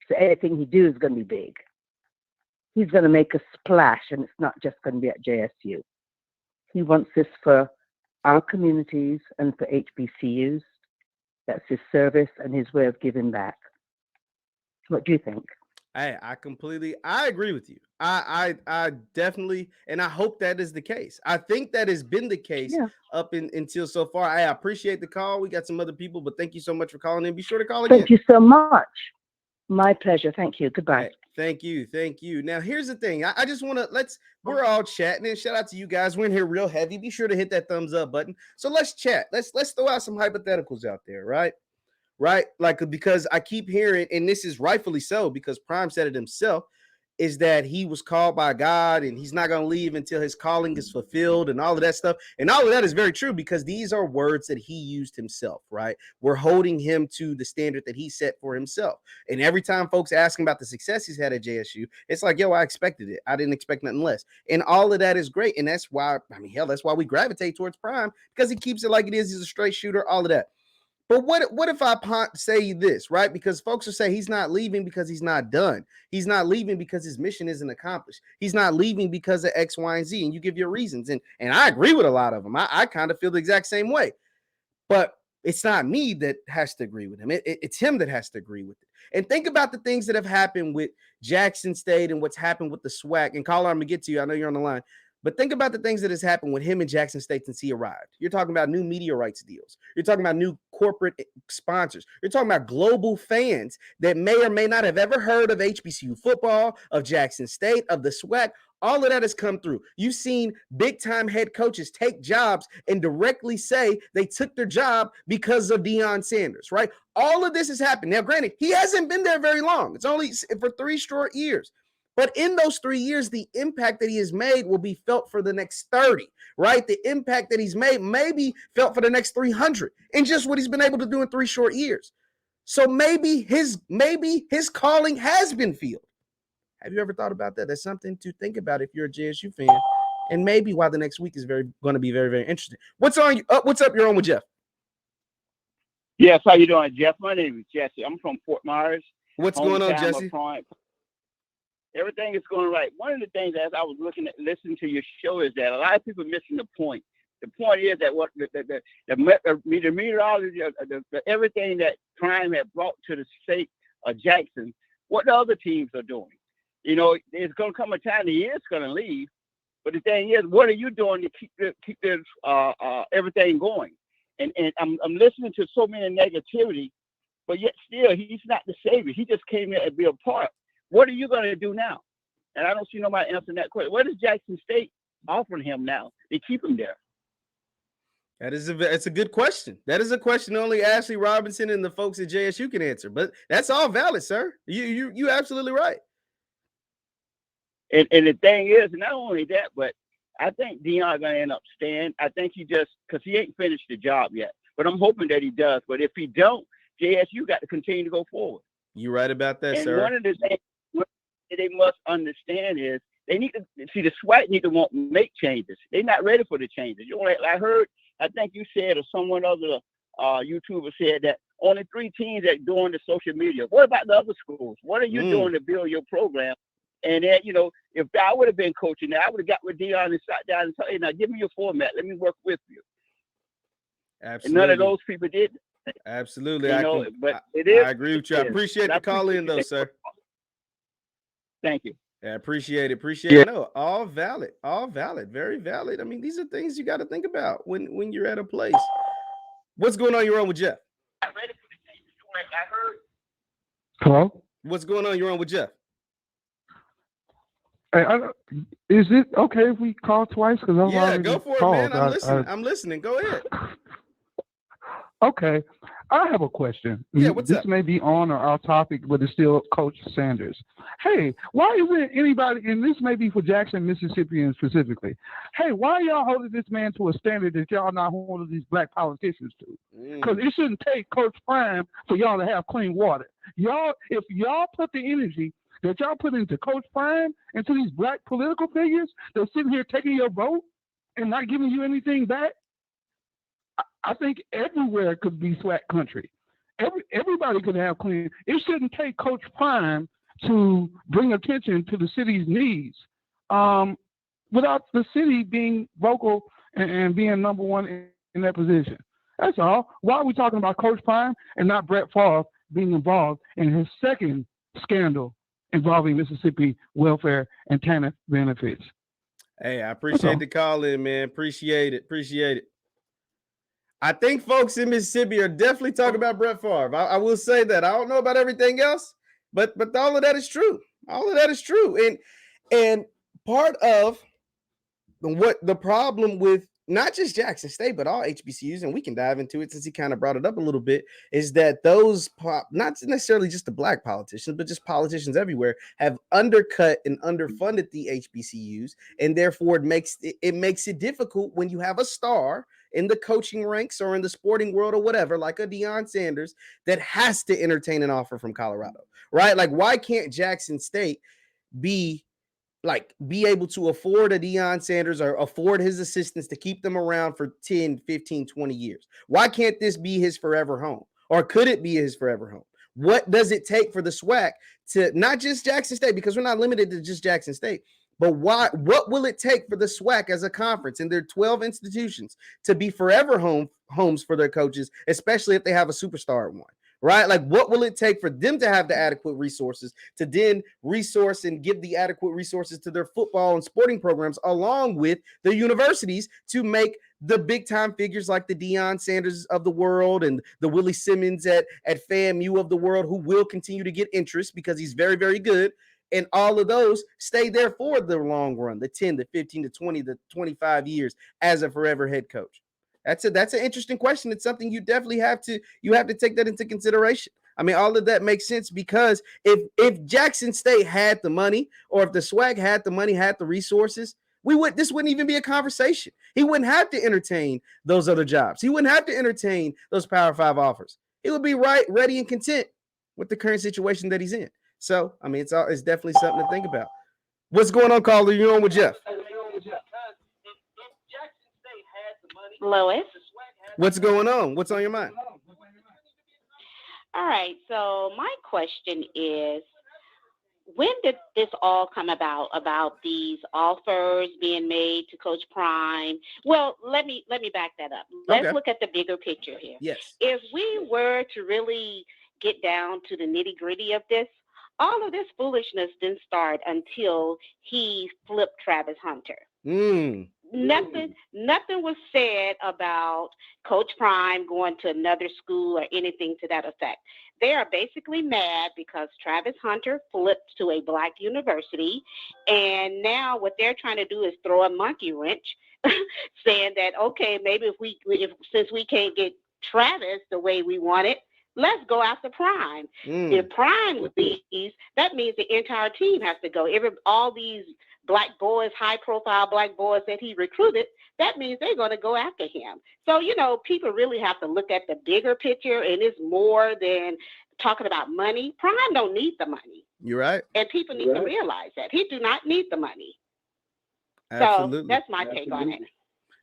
So anything he do is going to be big. He's going to make a splash, and it's not just going to be at JSU. He wants this for our communities and for HBCUs. That's his service and his way of giving back. What do you think? I agree with you. I definitely, and I hope that is the case. I think that has been the case up until so far. I appreciate the call. We got some other people, but thank you so much for calling in. Be sure to call again. Thank you so much. My pleasure. Thank you. Goodbye. Thank you. Thank you. Now, here's the thing. I just want to, we're all chatting, and shout out to you guys. We're in here real heavy. Be sure to hit that thumbs up button. So let's chat. Let's throw out some hypotheticals out there, right? Right? Like, because I keep hearing, and this is rightfully so, because Prime said it himself, is that he was called by God and he's not going to leave until his calling is fulfilled and all of that stuff. And all of that is very true, because these are words that he used himself, right? We're holding him to the standard that he set for himself. And every time folks ask him about the success he's had at JSU, it's like, yo, I expected it. I didn't expect nothing less. And all of that is great. And that's why, that's why we gravitate towards Prime, because he keeps it like it is. He's a straight shooter, all of that. But what if I say this, right? Because folks will say he's not leaving because he's not done. He's not leaving because his mission isn't accomplished. He's not leaving because of X, Y, and Z. And you give your reasons. And I agree with a lot of them. I kind of feel the exact same way. But it's not me that has to agree with him. It's him that has to agree with it. And think about the things that have happened with Jackson State and what's happened with the SWAC. And caller, I'm going to get to you. I know you're on the line. But think about the things that has happened with him and Jackson State since he arrived. You're talking about new media rights deals. You're talking about new corporate sponsors. You're talking about global fans that may or may not have ever heard of HBCU football, of Jackson State, of the SWAC. All of that has come through. You've seen big-time head coaches take jobs and directly say they took their job because of Deion Sanders, right? All of this has happened. Now, granted, he hasn't been there very long. It's only for 3 short years. But in those 3 years, the impact that he has made will be felt for the next 30, right? The impact that he's made may be felt for the next 300 in just what he's been able to do in 3 short years. So maybe his calling has been filled. Have you ever thought about that? That's something to think about if you're a JSU fan, and maybe why the next week is going to be very, very interesting. What's up? You're on with Jeff. Yes, how you doing, Jeff? My name is Jesse. I'm from Fort Myers. What's going on, Jesse? Everything is going right. One of the things as I was listening to your show is that a lot of people are missing the point. The point is that what the meteorology, everything that Prime had brought to the state of Jackson, what the other teams are doing. You know, there's going to come a time he is going to leave, but the thing is, what are you doing to keep this everything going? And I'm listening to so many negativity, but yet still he's not the savior. He just came here to be a part. What are you going to do now? And I don't see nobody answering that question. What is Jackson State offering him now to keep him there? It's a good question. That is a question only Ashley Robinson and the folks at JSU can answer. But that's all valid, sir. You absolutely right. And the thing is, not only that, but I think Deion going to end up staying. I think because he ain't finished the job yet. But I'm hoping that he does. But if he don't, JSU got to continue to go forward. You're right about that, and sir. One of the things they must understand is they need to see the SWAC need to make changes. They're not ready for the changes. You know, I think you said, or someone other YouTuber said that only 3 teams that doing the social media. What about the other schools? What are you doing to build your program? And then, you know, if I would have been coaching, I would have got with Deion and sat down and said, hey, now give me your format. Let me work with you. Absolutely. And none of those people did. Absolutely. I agree with you. I appreciate the call in, though, sir. Thank you. I appreciate it. No, all valid. Very valid. I mean, these are things you got to think about when you're at a place. What's going on? You're on with Jeff. I Hello? What's going on? You're on with Jeff. Hey, is it okay if we call twice? Because I've Yeah, already go for it, called. man. I'm listening. I'm listening. Go ahead. Okay. I have a question. Yeah, what's this up? may be on or off topic, but it's still Coach Sanders. Hey, why isn't anybody, and this may be for Jackson, Mississippians specifically, hey, why are y'all holding this man to a standard that y'all not holding these black politicians to? Because it shouldn't take Coach Prime for y'all to have clean water. If y'all put the energy that y'all put into Coach Prime, into these black political figures that's sitting here taking your vote and not giving you anything back, I think everywhere could be SWAC country. Everybody could have clean. It shouldn't take Coach Prime to bring attention to the city's needs without the city being vocal and being number one in that position. That's all. Why are we talking about Coach Prime and not Brett Favre being involved in his second scandal involving Mississippi welfare and TANF benefits? Hey, I appreciate the call in, man. Appreciate it. I think folks in Mississippi are definitely talking about Brett Favre. I will say that. I don't know about everything else, but all of that is true. All of that is true. And part of what the problem with not just Jackson State, but all HBCUs, and we can dive into it since he kind of brought it up a little bit, is that those, not necessarily just the black politicians, but just politicians everywhere, have undercut and underfunded the HBCUs, and therefore it makes it difficult when you have a star in the coaching ranks or in the sporting world or whatever, like a Deion Sanders, that has to entertain an offer from Colorado, right? Like, why can't Jackson State be able to afford a Deion Sanders or afford his assistants to keep them around for 10, 15, 20 years? Why can't this be his forever home? Or could it be his forever home? What does it take for the SWAC to, not just Jackson State, because we're not limited to just Jackson State, but what will it take for the SWAC as a conference and their 12 institutions to be forever homes for their coaches, especially if they have a superstar at one? Right? Like, what will it take for them to have the adequate resources to then resource and give the adequate resources to their football and sporting programs, along with the universities, to make the big time figures like the Deion Sanders of the world and the Willie Simmons at FAMU of the world, who will continue to get interest because he's very, very good, and all of those stay there for the long run, the 10, the 15, the 20, the 25 years as a forever head coach? That's an interesting question. It's something you definitely have to take that into consideration. I mean, all of that makes sense, because if Jackson State had the money, or if the SWAC had the money, had the resources, this wouldn't even be a conversation. He wouldn't have to entertain those other jobs. He wouldn't have to entertain those Power 5 offers. He would be ready and content with the current situation that he's in. So, I mean, it's definitely something to think about. What's going on, caller? You're on with Jeff. Lois. What's going on? What's on your mind? All right. So my question is, when did this all come about these offers being made to Coach Prime? Well, let me back that up. Let's look at the bigger picture here. Yes. If we were to really get down to the nitty-gritty of this, all of this foolishness didn't start until he flipped Travis Hunter. Nothing was said about Coach Prime going to another school or anything to that effect. They are basically mad because Travis Hunter flipped to a black university, and now what they're trying to do is throw a monkey wrench, saying that, okay, maybe since we can't get Travis the way we want it, let's go after Prime. If Prime leaves, that means the entire team has to go. All these black boys, high-profile black boys that he recruited, that means they're going to go after him. So, people really have to look at the bigger picture, and it's more than talking about money. Prime don't need the money. You're right. And people need to realize that. He do not need the money. Absolutely. So that's my take on it.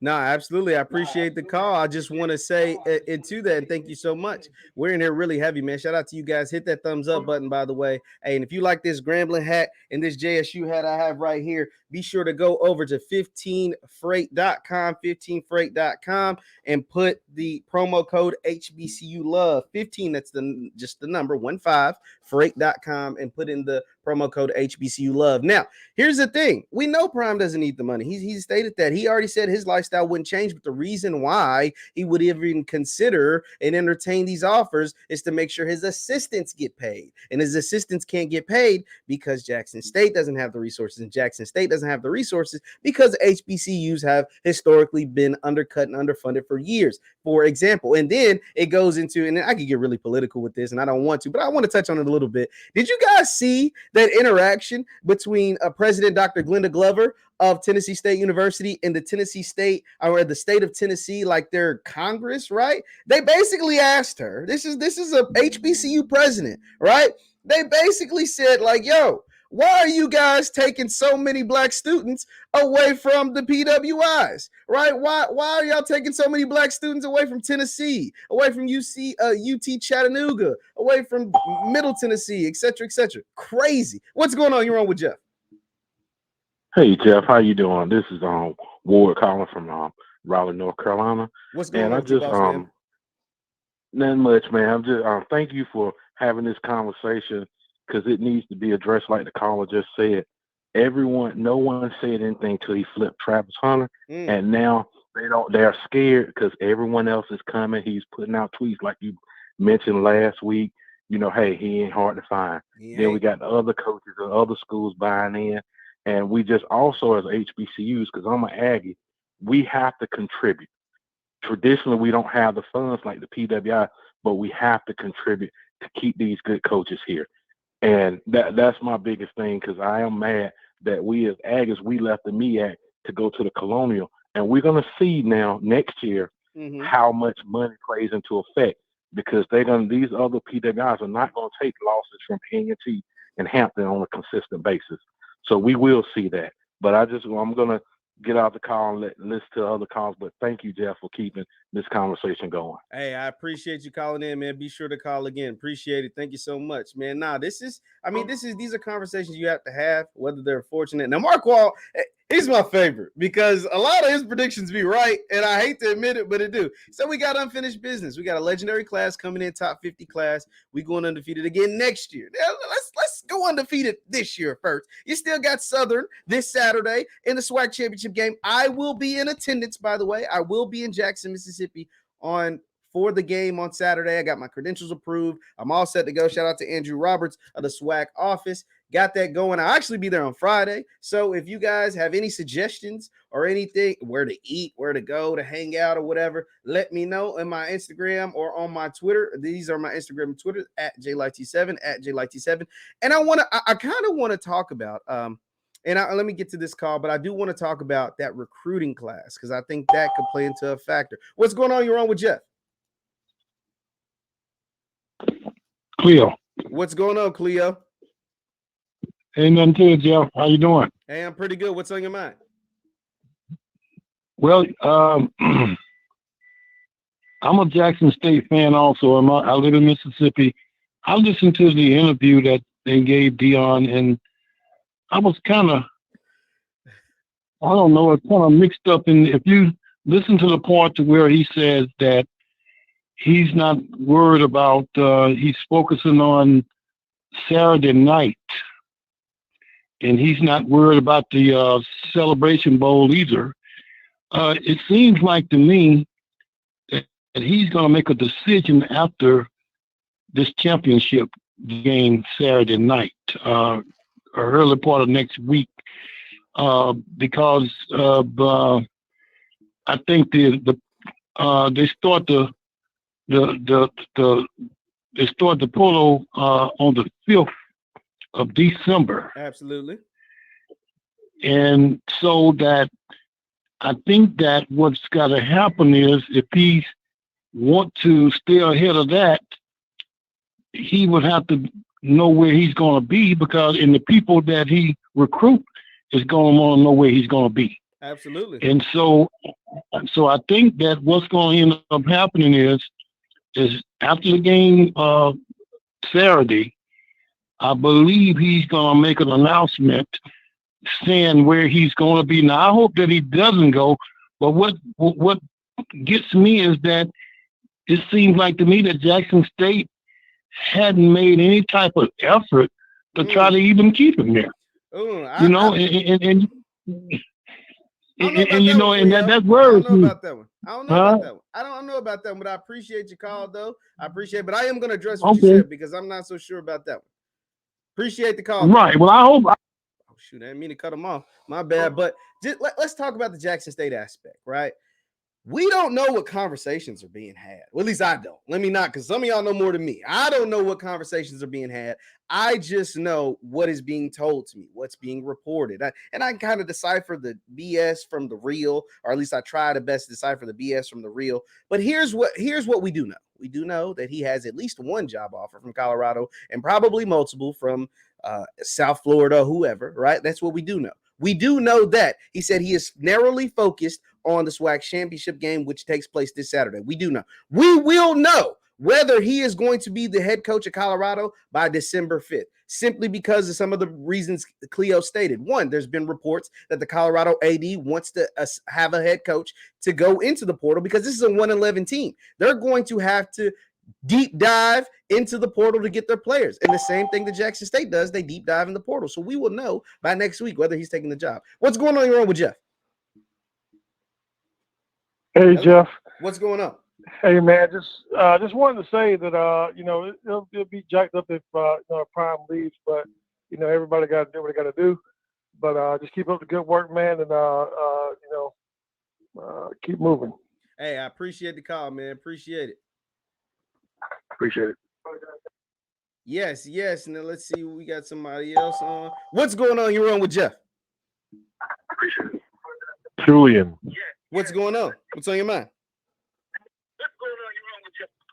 No, absolutely. I appreciate the call. I just want to say into that, and thank you so much. We're in here really heavy, man. Shout out to you guys. Hit that thumbs up button, by the way. Hey, and if you like this Grambling hat and this JSU hat I have right here, be sure to go over to 15freight.com, 15freight.com, and put the promo code HBCU Love 15. That's just the number 15freight.com, and put in the promo code HBCU Love. Now, here's the thing. We know Prime doesn't need the money. He stated that. He already said his lifestyle wouldn't change, but the reason why he would even consider and entertain these offers is to make sure his assistants get paid. And his assistants can't get paid because Jackson State doesn't have the resources, and Jackson State doesn't have the resources because HBCUs have historically been undercut and underfunded for years, for example. And then it goes into, and I could get really political with this, and I don't want to, but I want to touch on it a little bit. Did you guys see that interaction between President Dr. Glenda Glover of Tennessee State University and the Tennessee State, or the state of Tennessee, like their Congress, right? They basically asked her, this is a HBCU president, right? They basically said, like, yo, why are you guys taking so many black students away from the PWIs, right? Why are y'all taking so many black students away from Tennessee, away from UT Chattanooga, away from Middle Tennessee, et cetera, et cetera? Crazy. What's going on? You're on with Jeff. Hey, Jeff, how you doing? This is Ward calling from Raleigh, North Carolina. What's going on? Nothing much, man. I'm just thank you for having this conversation, because it needs to be addressed. Like the caller just said, no one said anything till he flipped Travis Hunter, and now they're scared because everyone else is coming. He's putting out tweets like you mentioned last week. You know, hey, he ain't hard to find. Then we got the other coaches and other schools buying in, and we just also as HBCUs, because I'm an Aggie, we have to contribute. Traditionally, we don't have the funds like the PWI, but we have to contribute to keep these good coaches here. And that's my biggest thing, because I am mad that we as Aggies, we left the MEAC to go to the Colonial. And we're going to see now next year how much money plays into effect, because these other PWIs are not going to take losses from A&T and Hampton on a consistent basis. So we will see that. But I'm going to get out the call and listen to other calls. But thank you, Jeff, for keeping this conversation going. Hey, I appreciate you calling in, man. Be sure to call again. Appreciate it. Thank you so much, man. These are conversations you have to have, whether they're fortunate. Now, Mark Wall, he's my favorite because a lot of his predictions be right, and I hate to admit it, but it do. So we got unfinished business. We got a legendary class coming in, top 50 class. We going undefeated again next year. Now, let's go undefeated this year first. You still got Southern this Saturday in the SWAC championship game. I will be in attendance, by the way. I will be in Jackson, Mississippi for the game on Saturday. I got my credentials approved. I'm all set to go. Shout out to Andrew Roberts of the SWAC office. Got that going. I'll actually be there on Friday. So if you guys have any suggestions or anything, where to eat, where to go, to hang out or whatever, let me know in my Instagram or on my Twitter. These are my Instagram and Twitter at JLightsy7, at JLightsy7. And I kind of want to talk about, let me get to this call, but I do want to talk about that recruiting class, because I think that could play into a factor. What's going on? You're on with Jeff. Cleo. What's going on, Cleo? Ain't nothing to it, Jeff. How you doing? Hey, I'm pretty good. What's on your mind? Well, I'm a Jackson State fan also. I live in Mississippi. I listened to the interview that they gave Deion, and I was kind of, I don't know, it's kind of mixed up. And if you listen to the part to where he says that he's not worried about, he's focusing on Saturday night, and he's not worried about the Celebration Bowl either. It seems like to me that he's going to make a decision after this championship game Saturday night, or early part of next week, because I think they start the polo on the 5th of December. Absolutely. And so that I think that what's got to happen is, if he want to stay ahead of that, he would have to know where he's going to be, because in the people that he recruit is going to want to know where he's going to be. Absolutely. And so I think that what's going to end up happening is after the game Saturday, I believe he's going to make an announcement saying where he's going to be. Now, I hope that he doesn't go, but what gets me is that it seems like to me that Jackson State hadn't made any type of effort to try to even keep him there. Ooh, You know, and that worries I don't know me. about that one. I don't know about that one. I don't know about that one, but I appreciate your call, though. I appreciate it, but I am going to address what you said because I'm not so sure about that one. Appreciate the call. Right. Though. Well, I hope. Oh, shoot, I didn't mean to cut him off. My bad. But let's talk about the Jackson State aspect, right? We don't know what conversations are being had. Well, at least I don't. Let me not, because some of y'all know more than me. I don't know what conversations are being had. I just know what is being told to me, what's being reported. And I kind of decipher the BS from the real, or at least I try to best decipher the BS from the real. But here's what we do know. We do know that he has at least one job offer from Colorado and probably multiple from South Florida, whoever, right? That's what we do know. We do know that he said he is narrowly focused on the SWAC championship game, which takes place this Saturday. We do know. We will know whether he is going to be the head coach of Colorado by December 5th, simply because of some of the reasons Cleo stated. One, there's been reports that the Colorado AD wants to have a head coach to go into the portal because this is a 1-11 team. They're going to have to deep dive into the portal to get their players. And the same thing that Jackson State does, they deep dive in the portal. So we will know by next week whether he's taking the job. What's going on in your room with Jeff? Hey, Jeff. What's going on? Hey, man, just wanted to say that, it'll be jacked up if Prime leaves, but, everybody got to do what they got to do. But just keep up the good work, man, and, keep moving. Hey, I appreciate the call, man. Appreciate it. Appreciate it. Yes. And then let's see, we got somebody else on. What's going on? You're on with Jeff. Julian. What's going on? What's on your mind?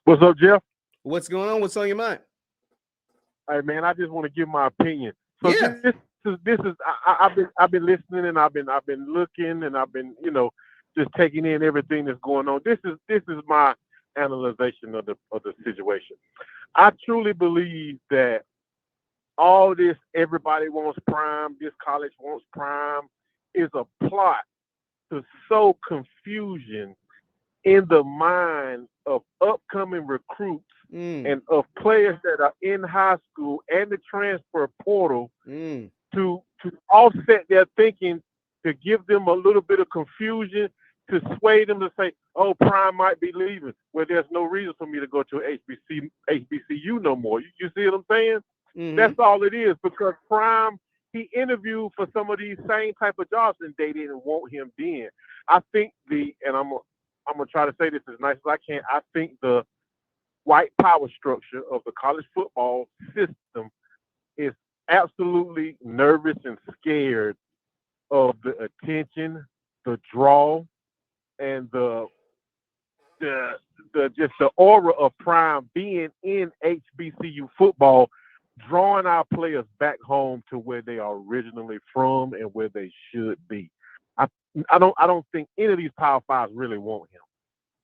What's up, Jeff? What's going on? What's on your mind? Hey, man, I just want to give my opinion. So yeah. This is I've been listening and I've been looking and I've been just taking in everything that's going on. This is my analyzation of the situation. I truly believe that all this everybody wants Prime, this college wants Prime, is a plot to sow confusion in the mind of upcoming recruits and of players that are in high school and the transfer portal to offset their thinking, to give them a little bit of confusion, to sway them to say, oh, Prime might be leaving. Well, there's no reason for me to go to HBCU no more. You see what I'm saying? Mm-hmm. That's all it is, because Prime, he interviewed for some of these same type of jobs and they didn't want him then. I think and I'm gonna try to say this as nice as I can, I think the white power structure of the college football system is absolutely nervous and scared of the attention, the draw, and the just the aura of Prime being in HBCU football, drawing our players back home to where they are originally from and where they should be. I don't think any of these Power Fives really want him.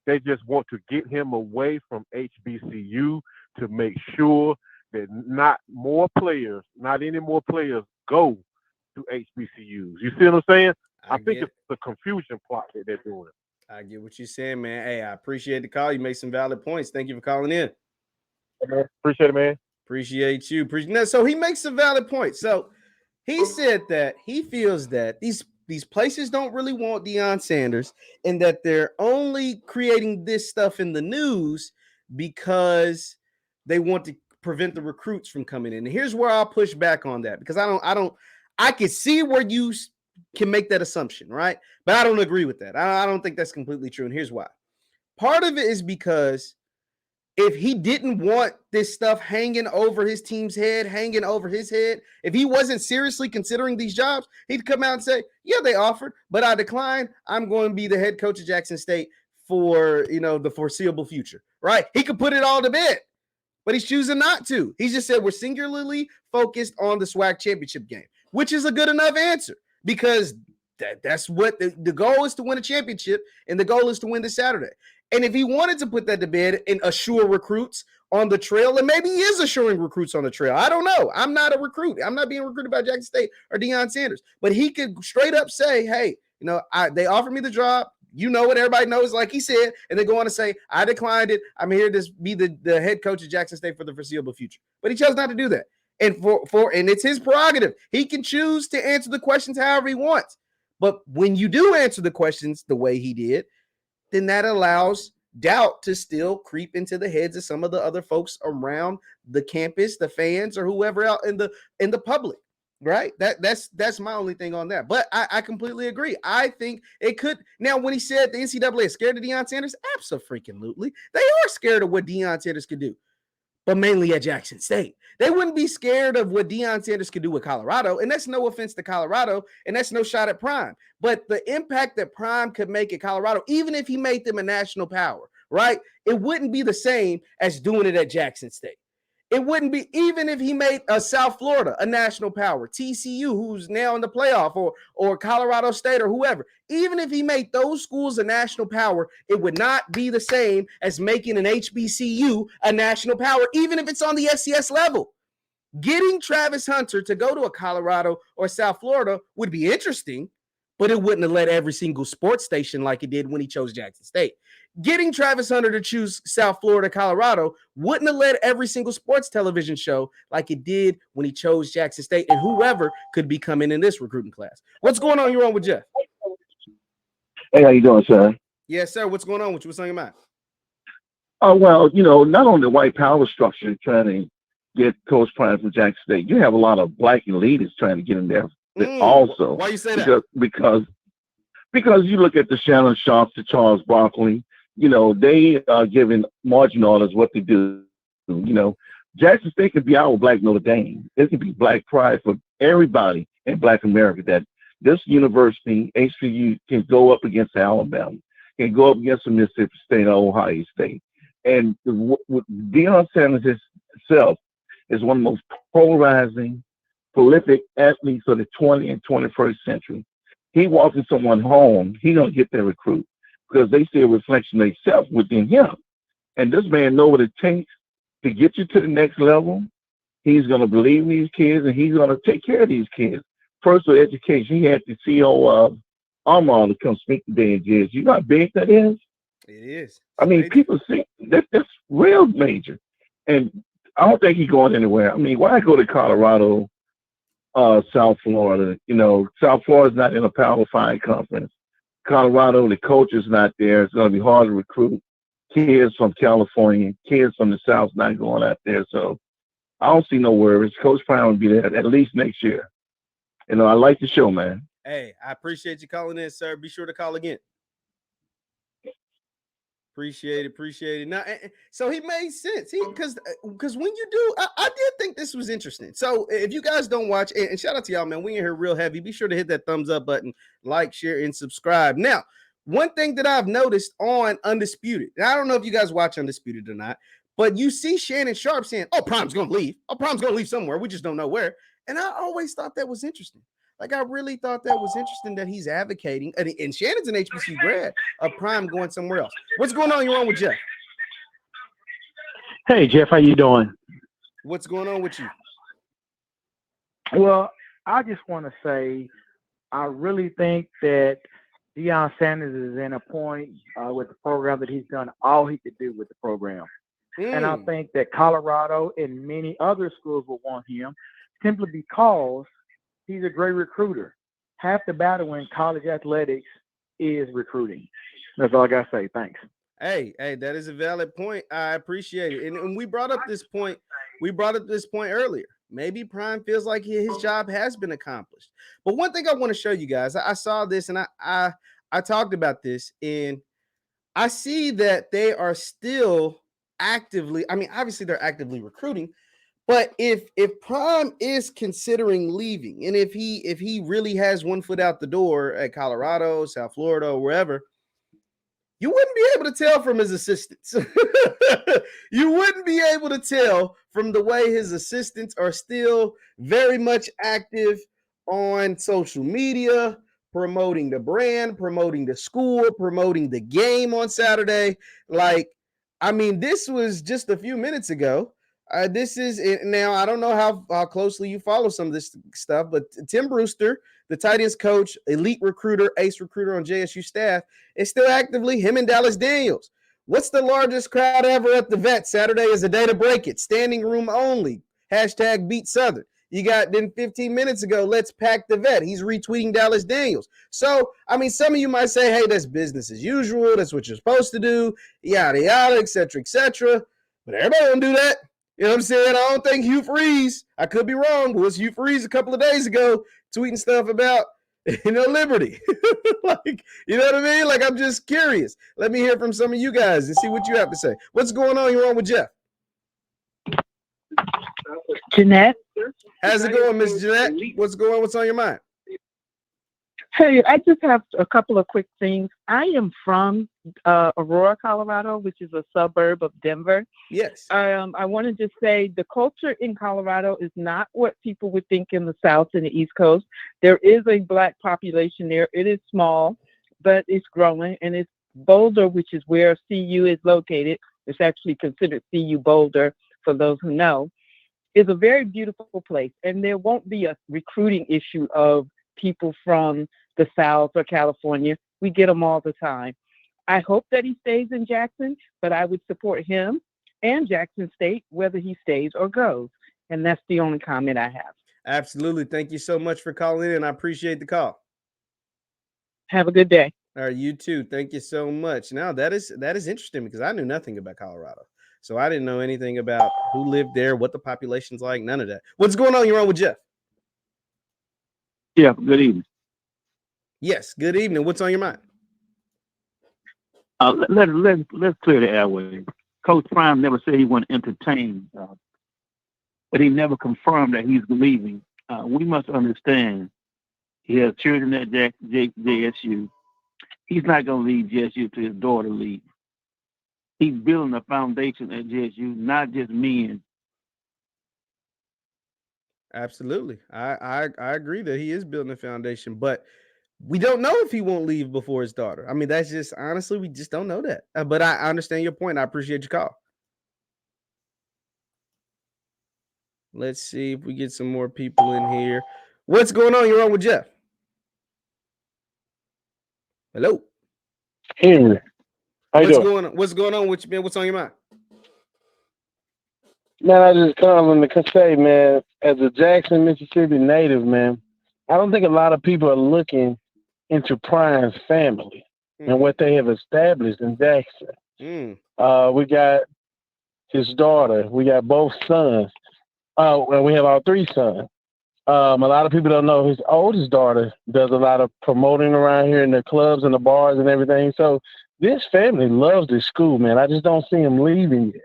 They just want to get him away from HBCU to make sure that not any more players go to HBCUs. You see what I'm saying? I think it's the confusion plot that they're doing. I get what you're saying, man. Hey, I appreciate the call. You make some valid points. Thank you for calling in. Appreciate it, man. Appreciate you. So he makes some valid points. So he said that he feels that these places don't really want Deion Sanders and that they're only creating this stuff in the news because they want to prevent the recruits from coming in. And here's where I'll push back on that, because I can see where you can make that assumption, right? But I don't agree with that. I don't think that's completely true. And here's why. Part of it is because if he didn't want this stuff hanging over his team's head, hanging over his head, if he wasn't seriously considering these jobs, he'd come out and say, yeah, they offered, but I declined. I'm going to be the head coach of Jackson State for, the foreseeable future, right? He could put it all to bed, but he's choosing not to. He just said, we're singularly focused on the SWAC championship game, which is a good enough answer, because that's what the goal is, to win a championship, and the goal is to win this Saturday. And if he wanted to put that to bed and assure recruits on the trail, and maybe he is assuring recruits on the trail. I don't know. I'm not a recruit. I'm not being recruited by Jackson State or Deion Sanders. But he could straight up say, hey, they offered me the job. You know what everybody knows, like he said, and they go on to say, I declined it. I'm here to be the head coach of Jackson State for the foreseeable future. But he chose not to do that. And and it's his prerogative. He can choose to answer the questions however he wants. But when you do answer the questions the way he did, then that allows doubt to still creep into the heads of some of the other folks around the campus, the fans, or whoever else in the public. Right? That's my only thing on that. But I completely agree. I think it could. Now, when he said the NCAA is scared of Deion Sanders, absolutely. They are scared of what Deion Sanders could do, but mainly at Jackson State. They wouldn't be scared of what Deion Sanders could do with Colorado, and that's no offense to Colorado, and that's no shot at Prime. But the impact that Prime could make at Colorado, even if he made them a national power, right, it wouldn't be the same as doing it at Jackson State. It wouldn't be, even if he made South Florida a national power, TCU, who's now in the playoff, or Colorado State or whoever. Even if he made those schools a national power, it would not be the same as making an HBCU a national power, even if it's on the FCS level. Getting Travis Hunter to go to a Colorado or South Florida would be interesting, but it wouldn't have led every single sports station like it did when he chose Jackson State. Getting Travis Hunter to choose South Florida, Colorado wouldn't have led every single sports television show like it did when he chose Jackson State and whoever could be coming in this recruiting class. What's going on? You're on with Jeff. Hey, how you doing, sir? Yes, sir. What's going on with you? What's on your mind? Oh, well, not only the white power structure trying to get Coach Prime from Jackson State, you have a lot of black elitists trying to get in there also. Why you say that? Because you look at the Shannon Sharps, the Charles Barkley, they are giving margin orders what to do. Jackson State could be our black Notre Dame. It could be black pride for everybody in black America, that this university, HBCU, can go up against Alabama, can go up against Mississippi State or Ohio State. And Deion Sanders himself is one of the most polarizing, prolific athletes of the 20th and 21st century. He walks in someone's home, he don't get their recruit because they see a reflection of themselves within him. And this man knows what it takes to get you to the next level. He's going to believe in these kids, and he's going to take care of these kids. Personal education. He had the CEO of Armand to come speak today in Jersey. You know how big that is? It is. I mean, people see that's real major. And I don't think he's going anywhere. I mean, why go to Colorado, South Florida? South Florida's not in a Power 5 conference. Colorado, the coach is not there. It's going to be hard to recruit kids from California, kids from the South not going out there. So I don't see no worries. Coach Prime will be there at least next year. I like the show, man. Hey, I appreciate you calling in, sir. Be sure to call again. Appreciate it. Now, so he made sense. Because when you do, I did think this was interesting. So if you guys don't watch, and shout out to y'all, man, we in here real heavy. Be sure to hit that thumbs up button, like, share, and subscribe. Now, one thing that I've noticed on Undisputed, and I don't know if you guys watch Undisputed or not, but you see Shannon Sharp saying, "Oh, Prime's gonna leave. Oh, Prime's gonna leave somewhere. We just don't know where." And I always thought that was interesting. Like, I really thought that was interesting that he's advocating, and Shannon's an HBCU grad, of Prime going somewhere else. What's going on? You're on with Jeff. Hey, Jeff, how you doing? What's going on with you? Well, I just want to say I really think that Deion Sanders is in a point with the program that he's done all he could do with the program. And I think that Colorado and many other schools will want him simply because he's a great recruiter. Half the battle in college athletics is recruiting. That's all I got to say. Thanks. Hey, that is a valid point. I appreciate it. And we brought up this point. We brought up this point earlier. Maybe Prime feels like his job has been accomplished. But one thing I want to show you guys, I saw this and I talked about this, and I see that they are still actively, obviously they're actively recruiting, but if Prime is considering leaving, and if he really has one foot out the door at Colorado, South Florida, or wherever, you wouldn't be able to tell from his assistants. You wouldn't be able to tell from the way his assistants are still very much active on social media, promoting the brand, promoting the school, promoting the game on Saturday. This was just a few minutes ago. This is now, I don't know how closely you follow some of this stuff, but Tim Brewster, the tight ends coach, elite recruiter, ace recruiter on JSU staff, is still actively him and Dallas Daniels. What's the largest crowd ever at the Vet? Saturday is a day to break it. Standing room only. hashtag Beat Southern. You got then 15 minutes ago, let's pack the vet. He's retweeting Dallas Daniels. So, I mean, some of you might say, hey, that's business as usual. That's what you're supposed to do, yada, yada, et cetera, et cetera. But everybody don't do that. You know what I'm saying? I don't think Hugh Freeze, I could be wrong, but was Hugh Freeze a couple of days ago tweeting stuff about, liberty? Like, you know what I mean? Like, I'm just curious. Let me hear from some of you guys and see what you have to say. What's going on? You're on with Jeff. Jeanette. How's it going, Miss Jeanette? What's going on? What's on your mind? Hey, I just have a couple of quick things. I am from Aurora, Colorado, which is a suburb of Denver. Yes. I wanted to say the culture in Colorado is not what people would think in the South and the East Coast. There is a Black population there. It is small, but it's growing. And it's Boulder, which is where CU is located. It's actually considered CU Boulder, for those who know, is a very beautiful place. And there won't be a recruiting issue of people from the South or California. We get them all the time. I hope that he stays in Jackson, but I would support him and Jackson State, whether he stays or goes. And that's the only comment I have. Absolutely. Thank you so much for calling in. I appreciate the call. Have a good day. All right, you too. Thank you so much. Now that is interesting because I knew nothing about Colorado. So I didn't know anything about who lived there, what the population's like, none of that. What's going on? You're on with Jeff. Yeah, good evening. Yes, good evening. What's on your mind? Let's clear the airway. Coach Prime never said he wouldn't entertain, but he never confirmed that he's leaving. We must understand he has children at JSU. He's not going to leave JSU till his daughter leaves. He's building a foundation at JSU, not just men. Absolutely. I agree that he is building a foundation, but we don't know if he won't leave before his daughter. I mean, that's just, honestly, we just don't know that. But I understand your point. I appreciate your call. Let's see if we get some more people in here. What's going on? You're on with Jeff. Hello. Henry. What's going on? What's going on with you, man? What's on your mind? Man, I just calling to say, man, as a Jackson, Mississippi native, man, I don't think a lot of people are looking into Prime's family and what they have established in Jackson. We got his daughter. We got both sons. Well, we have our three sons. A lot of people don't know his oldest daughter does a lot of promoting around here in the clubs and the bars and everything. So this family loves this school, man. I just don't see him leaving it.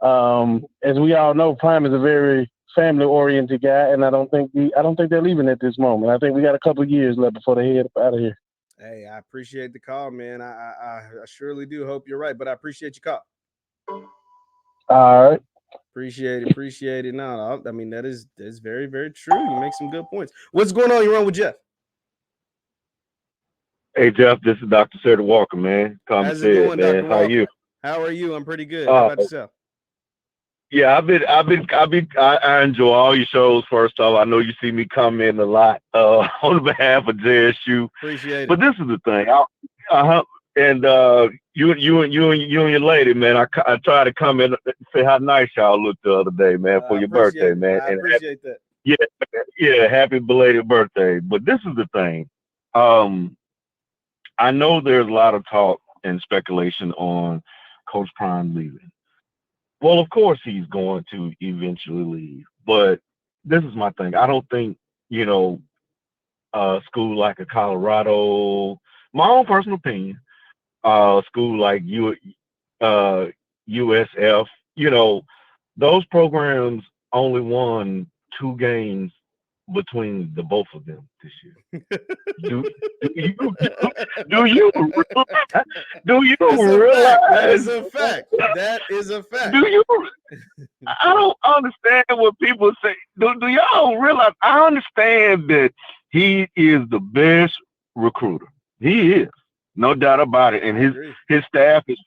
As we all know, Prime is a very family-oriented guy, and I don't think they're leaving at this moment. I think we got a couple of years left before they head out of here. Hey, I appreciate the call, man. I surely do hope you're right, but I appreciate your call. All right. Appreciate it. No, I mean, that's very, very true. You make some good points. What's going on? You're on with Jeff. Hey, Jeff, this is Dr. Sarah Walker, man. How's it going, man. Dr. How are you? How are you? I'm pretty good. How about yourself? Yeah, I enjoy all your shows. First off, I know you see me comment a lot on behalf of JSU. Appreciate it. But this is the thing. You and your lady, man. I try to come in and say how nice y'all looked the other day, man, for your birthday, man. I appreciate that. Yeah, happy belated birthday. But this is the thing. I know there's a lot of talk and speculation on Coach Prime leaving. Well, of course he's going to eventually leave, but this is my thing. I don't think, a school like a Colorado, my own personal opinion, school like USF, those programs only won 2 games between the both of them this year. Do you realize? That is a fact. That is a fact. I don't understand what people say. Do y'all realize? I understand that he is the best recruiter. He is, no doubt about it. And his staff is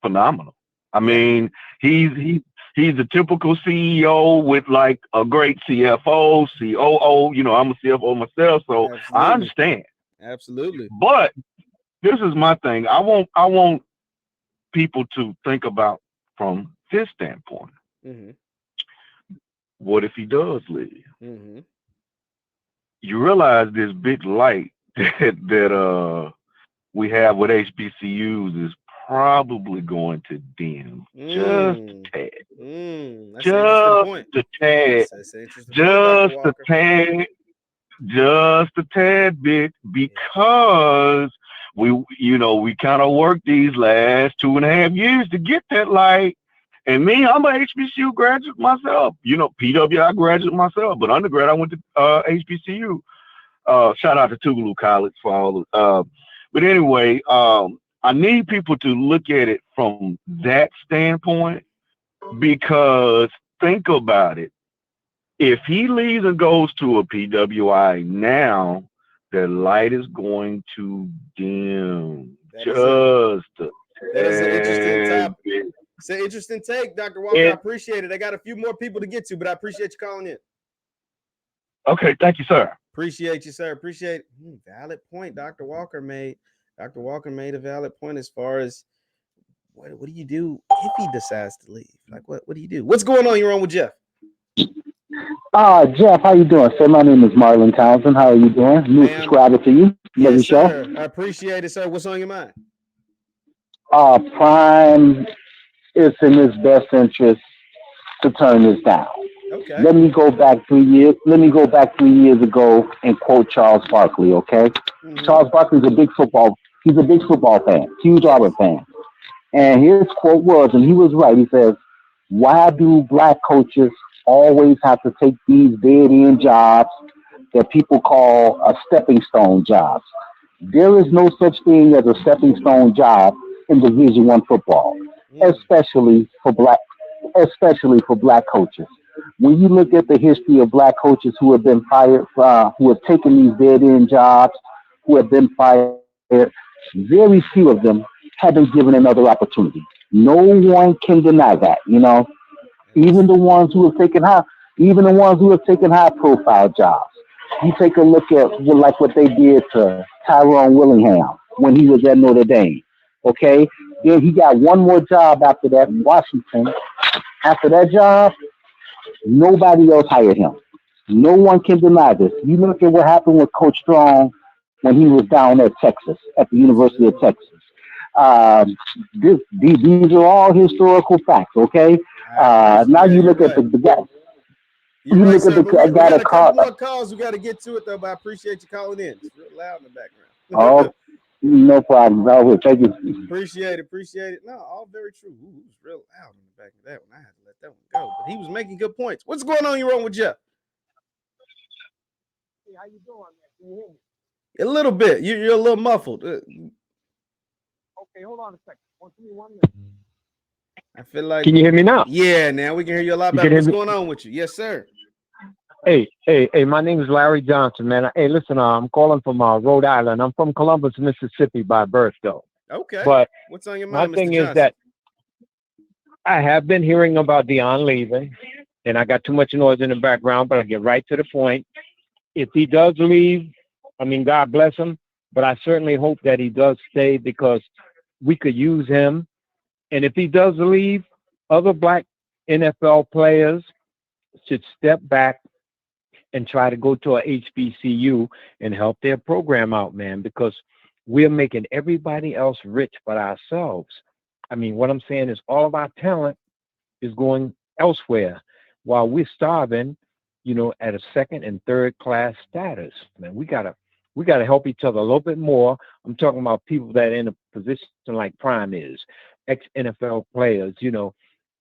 phenomenal. I mean, he's a typical CEO with like a great CFO, COO. I'm a CFO myself, so absolutely. I understand. Absolutely. But this is my thing. I want people to think about from his standpoint. Mm-hmm. what if he does leave? Mm-hmm. You realize this big light that we have with HBCUs is probably going to dim just a tad. That's an interesting point. Just a tad. That's an interesting point, Dr. Walker. Just a tad bit, because we kind of worked these last 2.5 years to get that light. And me, I'm a HBCU graduate myself. PWI graduate myself, but undergrad I went to HBCU. Shout out to Tougaloo College for all. But anyway, I need people to look at it from that standpoint, because think about it. If he leaves and goes to a PWI now, the light is going to dim That is an interesting topic. It's an interesting take, Dr. Walker. I appreciate it. I got a few more people to get to, but I appreciate you calling in. Okay, thank you, sir. Appreciate you, sir. Appreciate it. Valid point Dr. Walker made. Dr. Walker made a valid point as far as what do you do if he decides to leave? Like, what do you do? What's going on? You're on with Jeff. Jeff, how you doing, sir? My name is Marlon Townsend. How are you doing? New subscriber to you. Love Yes, your sir. I appreciate it, sir. What's on your mind? Prime, it's in his best interest to turn this down. Okay. Let me go back 3 years. Let me go back 3 years ago and quote Charles Barkley. Okay. Mm-hmm. Charles Barkley's a big football. He's a big football fan, huge Auburn fan. And his quote was, and he was right. He says, "Why do black coaches always have to take these dead-end jobs that people call a stepping stone jobs? There is no such thing as a stepping stone job in Division I football, especially for black coaches. When you look at the history of black coaches who have been fired, who have taken these dead-end jobs, who have been fired, very few of them have been given another opportunity. No one can deny that, Even the ones who have taken high profile jobs. You take a look at what they did to Tyrone Willingham when he was at Notre Dame. Okay? Then he got one more job after that in Washington. After that job, nobody else hired him. No one can deny this. You look at what happened with Coach Strong when he was down at Texas, at the University of Texas. These are all historical facts, okay? Now you look at the guy. You look at the guy that got a couple more calls. We got to get to it though, but I appreciate you calling in. It's real loud in the background. Oh, no problem. No, thank you. Appreciate it. No, all very true. Ooh, it was real loud in the back of that one. I had to let that one go, but he was making good points. What's going on? You're on with Jeff. Hey, how you doing, man? Can you hear me? A little bit. You're a little muffled. Okay, hold on a second. Give me 1 minute. I feel like. Can you hear me now? Yeah, now we can hear you a lot better. What's going on with you? Yes, sir. Hey, my name is Larry Johnson, man. Hey, listen, I'm calling from Rhode Island. I'm from Columbus, Mississippi by birth, though. Okay. But what's on your mind, my thing Mr. Johnson? is that I have been hearing about Deion leaving, and I got too much noise in the background, but I get right to the point. If he does leave, I mean, God bless him, but I certainly hope that he does stay because we could use him. And if he does leave, other black NFL players should step back and try to go to a HBCU and help their program out, man, because we're making everybody else rich but ourselves. I mean, what I'm saying is all of our talent is going elsewhere while we're starving, at a second and third class status. Man, we gotta help each other a little bit more. I'm talking about people that are in a position like Prime is, ex-NFL players,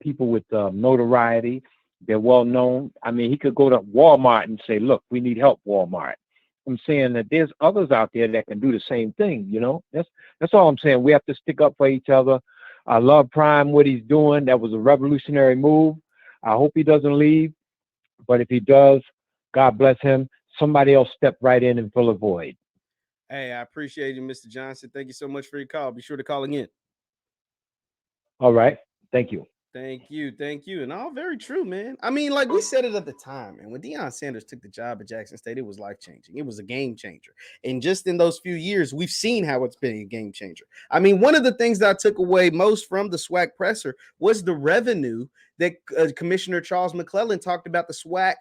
people with notoriety. They're well known. I mean, he could go to Walmart and say, look, we need help, Walmart. I'm saying that there's others out there that can do the same thing, That's all I'm saying. We have to stick up for each other. I love Prime, what he's doing. That was a revolutionary move. I hope he doesn't leave. But if he does, God bless him. Somebody else step right in and fill a void. Hey, I appreciate you, Mr. Johnson. Thank you so much for your call. Be sure to call again. All right. Thank you. Thank you. And all very true, man. I mean, like we said it at the time, and when Deion Sanders took the job at Jackson State, it was life-changing. It was a game changer. And just in those few years, we've seen how it's been a game changer. I mean, one of the things that I took away most from the SWAC presser was the revenue that Commissioner Charles McClellan talked about the SWAC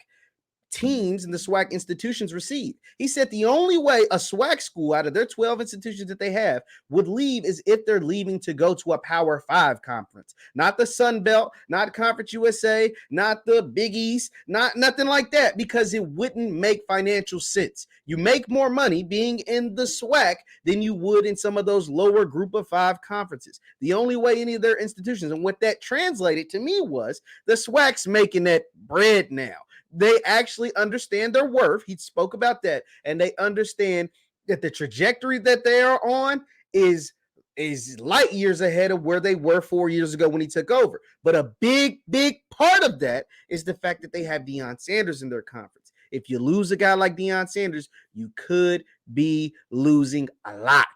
teams and the SWAC institutions receive. He said the only way a SWAC school out of their 12 institutions that they have would leave is if they're leaving to go to a Power 5 conference, not the Sun Belt, not Conference USA, not the Big East, not nothing like that, because it wouldn't make financial sense. You make more money being in the SWAC than you would in some of those lower group of 5 conferences. The only way any of their institutions, and what that translated to me was the SWAC's making that bread now. They actually understand their worth. He spoke about that, and they understand that the trajectory that they are on is light years ahead of where they were 4 years ago when he took over. But a big part of that is the fact that they have Deion Sanders in their conference. If you lose a guy like Deion Sanders, you could be losing a lot,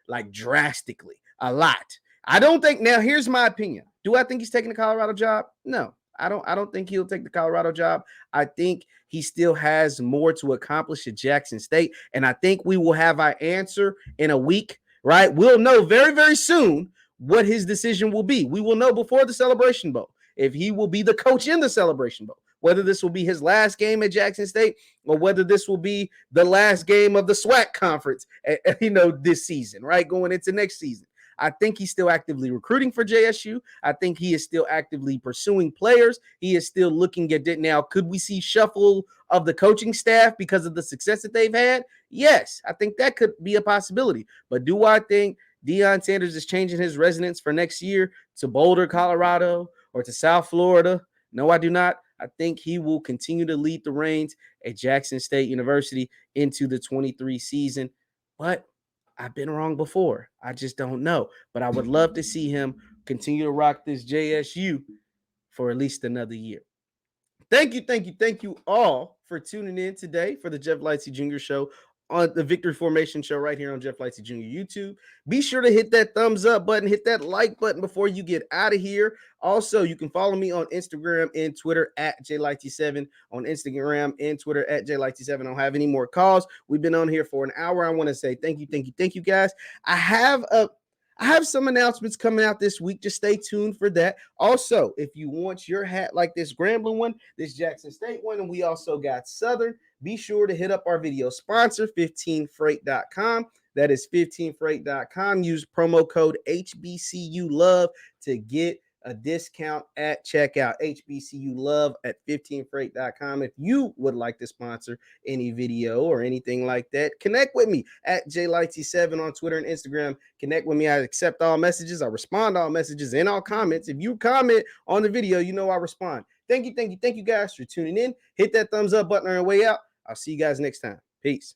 like drastically, a lot. I don't think, now here's my opinion. Do I think he's taking the Colorado job? No. I don't think he'll take the Colorado job. I think he still has more to accomplish at Jackson State. And I think we will have our answer in a week, right? We'll know very, very soon what his decision will be. We will know before the Celebration Bowl if he will be the coach in the Celebration Bowl, whether this will be his last game at Jackson State or whether this will be the last game of the SWAC conference, this season, right? Going into next season. I think he's still actively recruiting for JSU. I think he is still actively pursuing players. He is still looking at it. Now, could we see shuffle of the coaching staff because of the success that they've had? Yes, I think that could be a possibility. But do I think Deion Sanders is changing his residence for next year to Boulder, Colorado, or to South Florida? No, I do not. I think he will continue to lead the reins at Jackson State University into the 23 season. But I've been wrong before. I just don't know. But I would love to see him continue to rock this JSU for at least another year. Thank you all for tuning in today for the Jeff Lightsy Jr. Show on the Victory Formation Show right here on Jeff Lightsy Jr. YouTube. Be sure to hit that thumbs up button, hit that like button before you get out of here. Also, you can follow me on Instagram and Twitter at JLightsy7, on Instagram and Twitter at JLightsy7. I don't have any more calls. We've been on here for an hour. I want to say thank you, guys. I have some announcements coming out this week. Just stay tuned for that. Also, if you want your hat like this Grambling one, this Jackson State one, and we also got Southern, be sure to hit up our video sponsor, 15freight.com. That is 15freight.com. Use promo code HBCU Love to get a discount at checkout. HBCU Love at 15freight.com. If you would like to sponsor any video or anything like that, connect with me at JLightsy7 on Twitter and Instagram. Connect with me. I accept all messages. I respond to all messages and all comments. If you comment on the video, you know I respond. Thank you guys for tuning in. Hit that thumbs up button on your way out. I'll see you guys next time. Peace.